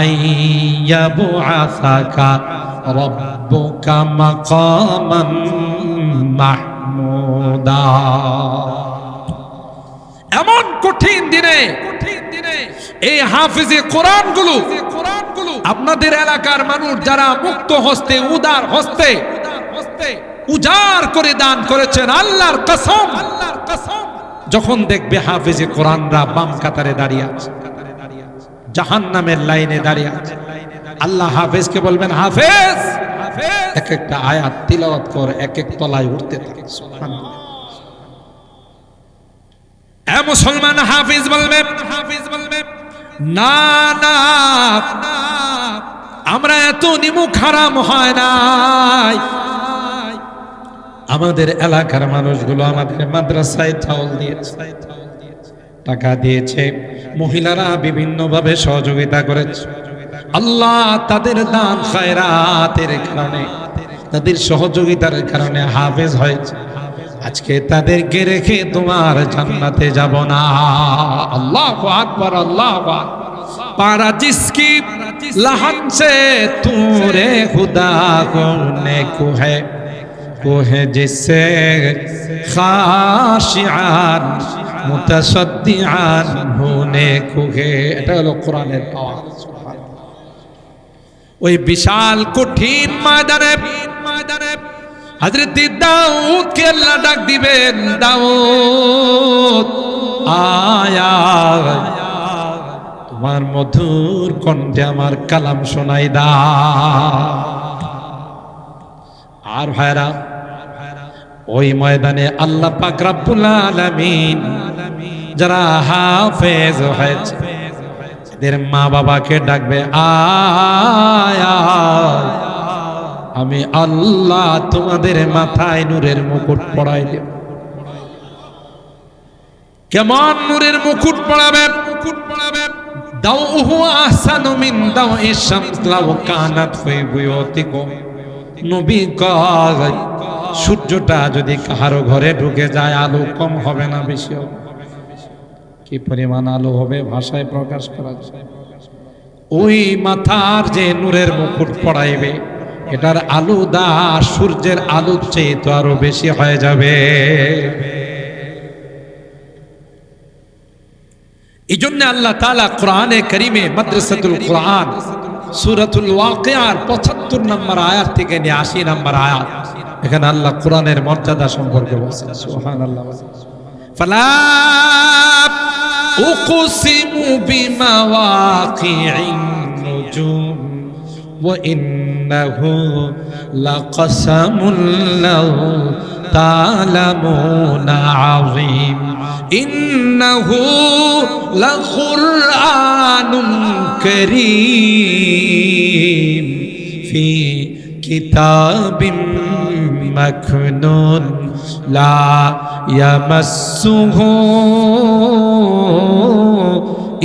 S1: আইয়াবু আসাকা রব্বুকা মাকামান মাহমুদা। এমন কঠিন দিনে এই হাফিজে কোরআনগুলো আপনাদের এলাকার মানুষ যারা মুক্ত হস্তে, উদার হস্তে উজাড় করে দান করেছেন, আল্লাহর কসম, যখন দেখবে হাফিজে কোরআনরা বাম কাতারে দাঁড়িয়ে আছে, জাহান্নামের লাইনে দাঁড়িয়ে আছে, আল্লাহ হাফেজকে বলবেন, হাফেজ এক একটা আয়াত তিলাওয়াত কর, এক এক তলায় উঠতে থাকে। সুবহানাল্লাহ। এ মুসলমান, হাফিজ বলবে না না, আমরা এত নিমুখ হারাম হয় নাই। আমাদের এলাকার মানুষগুলো আমাদের মাদ্রাসায় চাউল দিয়েছে, টাকা দিয়েছে, মহিলারা বিভিন্ন ভাবে সহযোগিতা করেছে। আল্লাহ তাদের দান খায়রাতের কারণে, তাদের সহযোগিতার কারণে হাফেজ হয়েছে। আজকে তাদেরকে রেখে তোমার জান্নাতে যাব না। আল্লাহু আকবার, আল্লাহু আকবার। পারা জিসকি লহন সে তুরে খুদা কোনে কো है जिससे खाशिआन मुतसद्दिआन होने को है। এটা হলো কোরআনের আওয়াজ। ওই বিশাল কঠিন ময়দানে হযরত দাউদ কে আল্লাহ ডাক দিবেন, দাউদ আয়া, তোমার মধুর কণ্ঠে আমার কালাম শোনাই দাও। আর ভাইরা, ওই ময়দানে আল্লাহ পাক রব্বুল আলামিন যারা হাফেজ হয়েছে এদের মা বাবাকে ডাকবে, আয়া আমি আল্লাহ তোমাদের মাথায় নূরের মুকুট পরাই দেব। কেমন নূরের মুকুট পরাবে? দাউহু আহসানু মিন দাউই শামস লাউ কানাত ফি বুয়ুতিকুম। নবী কয়, সূর্যটা যদি কাহারো ঘরে ঢুকে যায় আলো কম হবে না বেশি হবে? কি পরিমাণ আলো হবে ভাষায় প্রকাশ করা যায়। ওই মাথার যে নূরের মুকুট পড়াইবে এটার আলো দা সূর্যের আলোর চেয়ে তো আরো বেশি হয়ে যাবে। এই জন্য আল্লাহ তাআলা কোরআনে কারীমে মাদ্রাসাতুল কোরআন সূরাতুল ওয়াকিয়ার ৭৫ নম্বর আয়াত থেকে নিয়ে ৮০ নম্বর আয়াত, এখানে আল্লাহ কোরআনের মর্যাদা সম্পর্কে বলছেন। সুবহানাল্লাহ। ফালা উকসিমু বিমাওয়াকিইন নুজুম ওয়া ইন্নাহু লাকাসামুল লাউ তা'লামুনা আযীম ইন্নাহু লাকুরআনুম কারীম ফি কিতাবিম মাকনুন লা ইয়ামাসসুহু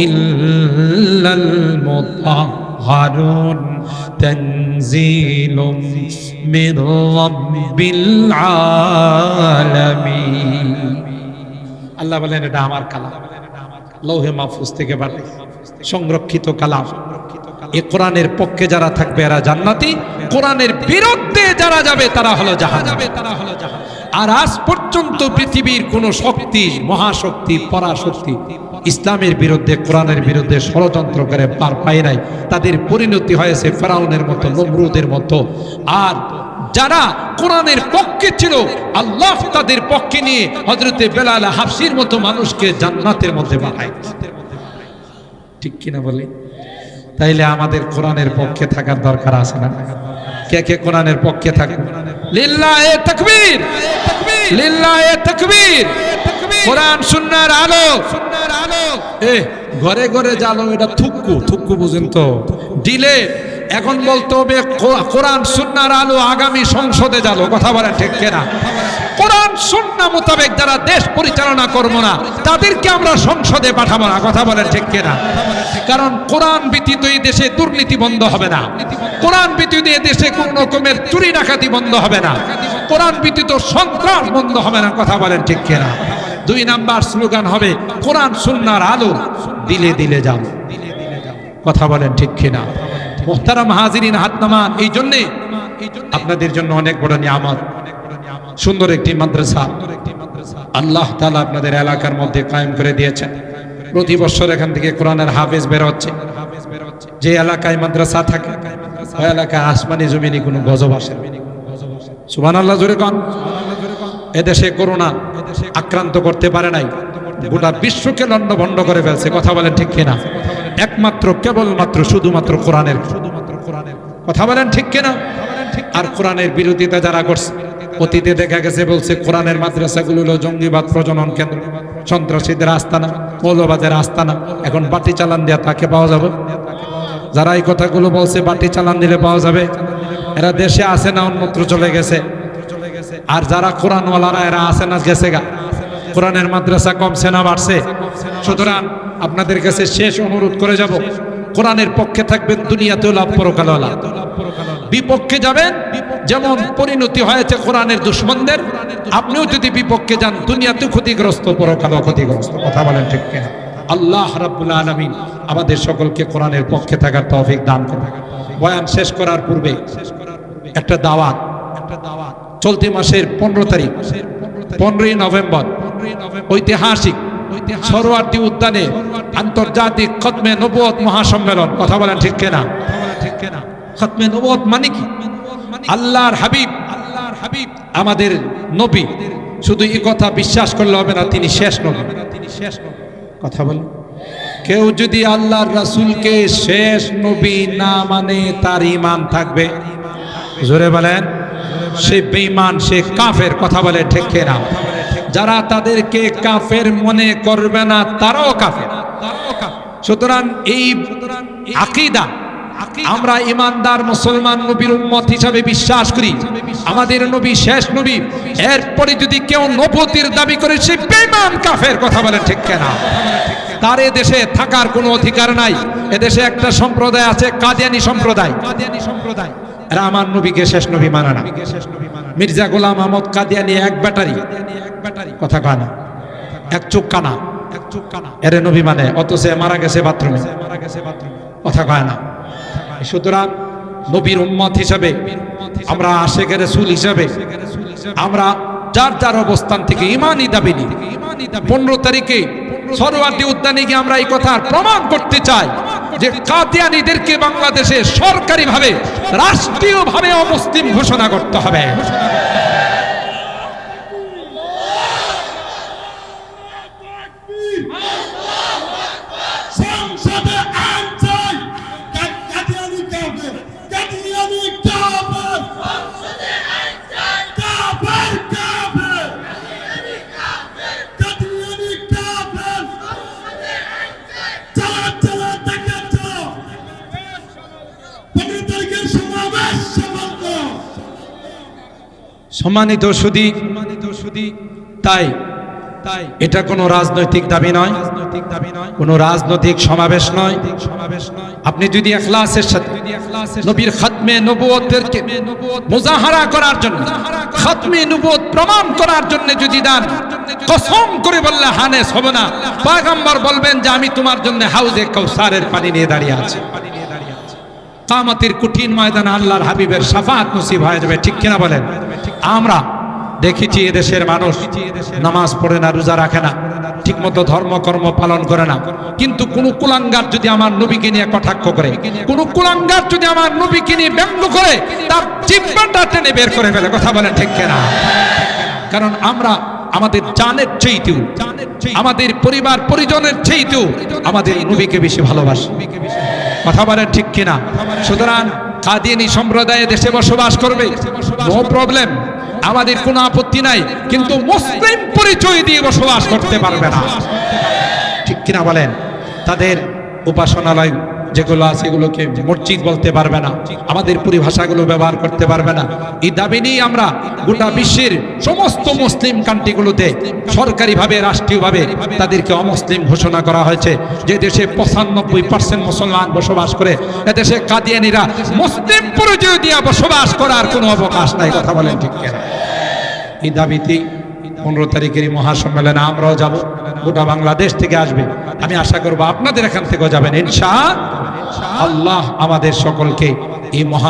S1: ইল্লাল মুতাহহারুন তানজিলুম মির রাব্বিল আলামিন। আল্লাহ বলেন এটা আমার কালাম, লৌহে মাহফুজ থেকে বাড়ি সংরক্ষিত কালাম। এই কোরআনের পক্ষে যারা থাকবে এরা জান্নাতি, কোরআনের বিরুদ্ধে যারা যাবে তারা হলো জাহান্নামী। আর আজ পর্যন্ত পৃথিবীর কোন শক্তি, মহাশক্তি, পরাশক্তি ইসলামের বিরুদ্ধে, কোরআনের বিরুদ্ধে ষড়যন্ত্র করে পার পায় নাই। তাদের পরিণতি হয়েছে ফেরাউনের মতো, নমরুদের মতো। আর যারা কোরআনের পক্ষে ছিল, আল্লাহ তাদের পক্ষে নিয়ে হযরতে বেলাল হাবশির মতো মানুষকে জান্নাতের মধ্যে পাঠায়। ঠিক কিনা বলি? তাইলে আমাদের কোরআনের পক্ষে থাকার দরকার আছে না? কে কে কোরআনের পক্ষে থাকে? লিল্লাহে তাকবীর, লিল্লাহে তাকবীর। কোরআন সুন্নাহর আলো, ঘরে ঘরে জালো, এটা থুক্কু, থুক্কু বুঝেন তো? দিলে এখন বলতে হবে কোরআন সুন্নাহর আলো আগামী সংসদে জালো। কথা বলেন ঠিক কিনা? কোরআন সুন্নাহ মোতাবেক যারা দেশ পরিচালনা করবো না তাদেরকে আমরা সংসদে পাঠাবো না। কথা বলেন ঠিক কিনা? কারণ কোরআন ব্যতীত এই দেশে দুর্নীতি বন্ধ হবে না, কোরআন ব্যতীত এই দেশে কোন রকমের চুরি ডাকাতি বন্ধ হবে না, কোরআন ব্যতীত সন্ত্রাস বন্ধ হবে না। কথা বলেন ঠিক কিনা? 2 নাম্বার স্লোগান হবে কোরআন সুন্নাহর আলো দিলে দিলে যাও। কথা বলেন ঠিক কিনা? মুহতারাম হাজিরিন, হাত নামান। এই জন্য আপনাদের জন্য অনেক বড় নিয়ামত, সুন্দর একটি মাদ্রাসা আল্লাহ তাআলা আপনাদের এলাকার মধ্যে কায়েম করে দিয়েছেন। প্রতি বছর এখান থেকে কোরআনের হাফেজ বের হচ্ছে। যে এলাকায় মাদ্রাসা থাকে ওই এলাকায় আসমানি জমিনি কোনো গজব আসে না। সুবহানাল্লাহ জোরে কোন। এদেশে করোনা আক্রান্ত করতে পারে নাই, গোটা বিশ্বকে লণ্ডভণ্ড করে ফেলছে। কথা বলেন ঠিক কিনা? একমাত্র কেবলমাত্র শুধুমাত্র কোরআনের, কথা বলেন ঠিক কিনা? আর কোরআনের বিরোধিতা যারা করছে, অতীতে দেখা গেছে বলছে কোরআনের মাদ্রাসাগুলো হলো জঙ্গিবাদ প্রজনন কেন্দ্র, সন্ত্রাসীদের আস্তানা, মৌলবাদের আস্তানা। এখন বাটি চালান দেয়া তাকে পাওয়া যাবে? যারা এই কথাগুলো বলছে বাটি চালান দিলে পাওয়া যাবে, এরা দেশে আসে না, অন্যত্র চলে গেছে। আর যারা কোরআনওয়ালারা এরা আসে না, গেছে গা। কোরআনের মাদ্রাসা কমছে না বাড়ছে? সুতরাং আপনাদের কাছে শেষ অনুরোধ করে যাব, কোরআনের পক্ষে থাকবেন দুনিয়াতেও লাভ, পরকালেও লাভ। বিপক্ষে যাবেন, যেমন পরিণতি হয়েছে কোরআনের দুশমনদের, আপনিও যদি বিপক্ষে যান দুনিয়াতেও ক্ষতিগ্রস্ত, পরকালেও ক্ষতিগ্রস্ত। কথা বলেন ঠিক কিনা? আল্লাহ রাব্বুল আলামিন আমাদের সকলকে কোরআনের পক্ষে থাকার তৌফিক দান করুন। বয়ান শেষ করার পূর্বে একটা দাওয়াত, চলতি মাসের 15 তারিখ 15ই নভেম্বর ঐতিহাসিক সরোয়ার্দী উদ্যানে আন্তর্জাতিক খতমে নবুয়ত মহাসম্মেলন। কথা বলেন ঠিক কিনা? খতমে নবুয়ত মানে কি? আল্লাহর হাবিব, আমাদের নবী। শুধু এই কথা বিশ্বাস করলে হবে না, তিনি শেষ নবী। কথা বলেন, কেউ যদি আল্লাহর রাসূলকে শেষ নবী না মানে তার ঈমান থাকবে? জোরে বলেন, সে বেঈমান, সে কাফের। কথা বলে ঠিক কিনা? যারা তাদেরকে কাফের মনে করবে না তারাও কাফের। সুতরাং এই আকীদা আমরা ইমানদার মুসলমান নবীর উম্মত হিসাবে বিশ্বাস করি। আমাদের নবী শেষ নবী, এরপরে যদি কেউ নবুয়তের দাবি করে সে বেঈমান, কাফের। কথা বলেন ঠিক কিনা? তার এদেশে থাকার কোনো অধিকার নাই। এদেশে একটা সম্প্রদায় আছে, কাদিয়ানী সম্প্রদায়। এরা আমার নবীকে শেষ নবী মানে না। মির্জা গোলাম আহমদ কাদিয়ানী এক ব্যাটারি, কথা কয় না, এক চোখ কানা, এর নবী মানে, অথচ মারা গেছে বাথরুমে, কথা কয় না। সুতরাং নবীর উম্মত হিসাবে আমরা, আশিকে রাসূল হিসাবে আমরা যার যার অবস্থান থেকে ঈমানি দাবি নিই। 15 তারিখে সরোয়ার্দী উদ্যানে গিয়ে আমরা এই কথা প্রমাণ করতে চাই যে কাদিয়ানীদেরকে বাংলাদেশে সরকারিভাবে, রাষ্ট্রীয়ভাবে অমুসলিম ঘোষণা করতে হবে।
S2: কাদিয়ানি কাফের,
S1: সম্মানিত সুধী, তাই এটা কোনো রাজনৈতিক দাবি নয়, কোনো রাজনৈতিক সমাবেশ নয়। আপনি যদি ইখলাসের সাথে নবীর খাতমে নবুয়তকে মুজাহারা করার জন্য, খাতমে নবুয়ত প্রমাণ করার জন্য যদি দান, কসম করে বললে হানেস হবে না। পয়গম্বর বলবেন যে আমি তোমার জন্য হাউজে কাউসারের পানি নিয়ে দাঁড়িয়ে আছি। কিয়ামতের কঠিন ময়দানে আল্লাহর হাবিবের শাফাআত নসিব হয়ে যাবে, ঠিক কিনা বলেন? আমরা দেখেছি এদেশের মানুষ নামাজ পড়ে না, রোজা রাখে না, ঠিকমতো ধর্মকর্ম পালন করে না, কিন্তু কোন কুলাঙ্গার যদি আমার নবীকে নিয়ে কটাক্ষ করে, কোন কুলাঙ্গার যদি আমার নবীকে নিয়ে ব্যঙ্গ করে, তার জিহ্বাটা টেনে বের করে ফেলে। কথা বলেন ঠিক কিনা? কারণ আমরা আমাদের জানের চাইতেও, আমাদের পরিবার পরিজনের চাইতেও আমাদের নবীকে বেশি ভালোবাসি। কথা বলেন ঠিক কিনা? সুতরাং কাদিয়ানী সম্প্রদায়ে দেশে বসবাস করবে, নো প্রবলেম, আমাদের কোনো আপত্তি নাই, কিন্তু মুসলিম পরিচয় দিয়ে বসবাস করতে পারবে না, ঠিক কিনা বলেন? তাদের উপাসনালয় যেগুলো আছে এগুলোকে মসজিদ বলতে পারবে না, আমাদের পরিভাষাগুলো ব্যবহার করতে পারবে না। এই দাবি নিয়ে আমরা গোটা বিশ্বের সমস্ত মুসলিম কান্ট্রিগুলোতে সরকারিভাবে, রাষ্ট্রীয়ভাবে তাদেরকে অমুসলিম ঘোষণা করা হয়েছে। যে দেশে 95% মুসলমান বসবাস করে, এদেশে কাদিয়ানীরা মুসলিম পরিচয় দিয়ে বসবাস করার কোনো অবকাশ নাই। কথা বলেন ঠিক কিনা? এই দাবিতে 15 তারিখের এই মহাসম্মেলনে আমরাও যাব, গোটা বাংলাদেশ থেকে আসবে। আমি আশা করব আপনাদের এখান থেকেও যাবেন ইনশাআল্লাহ। আমাদের সকলকে এই মহা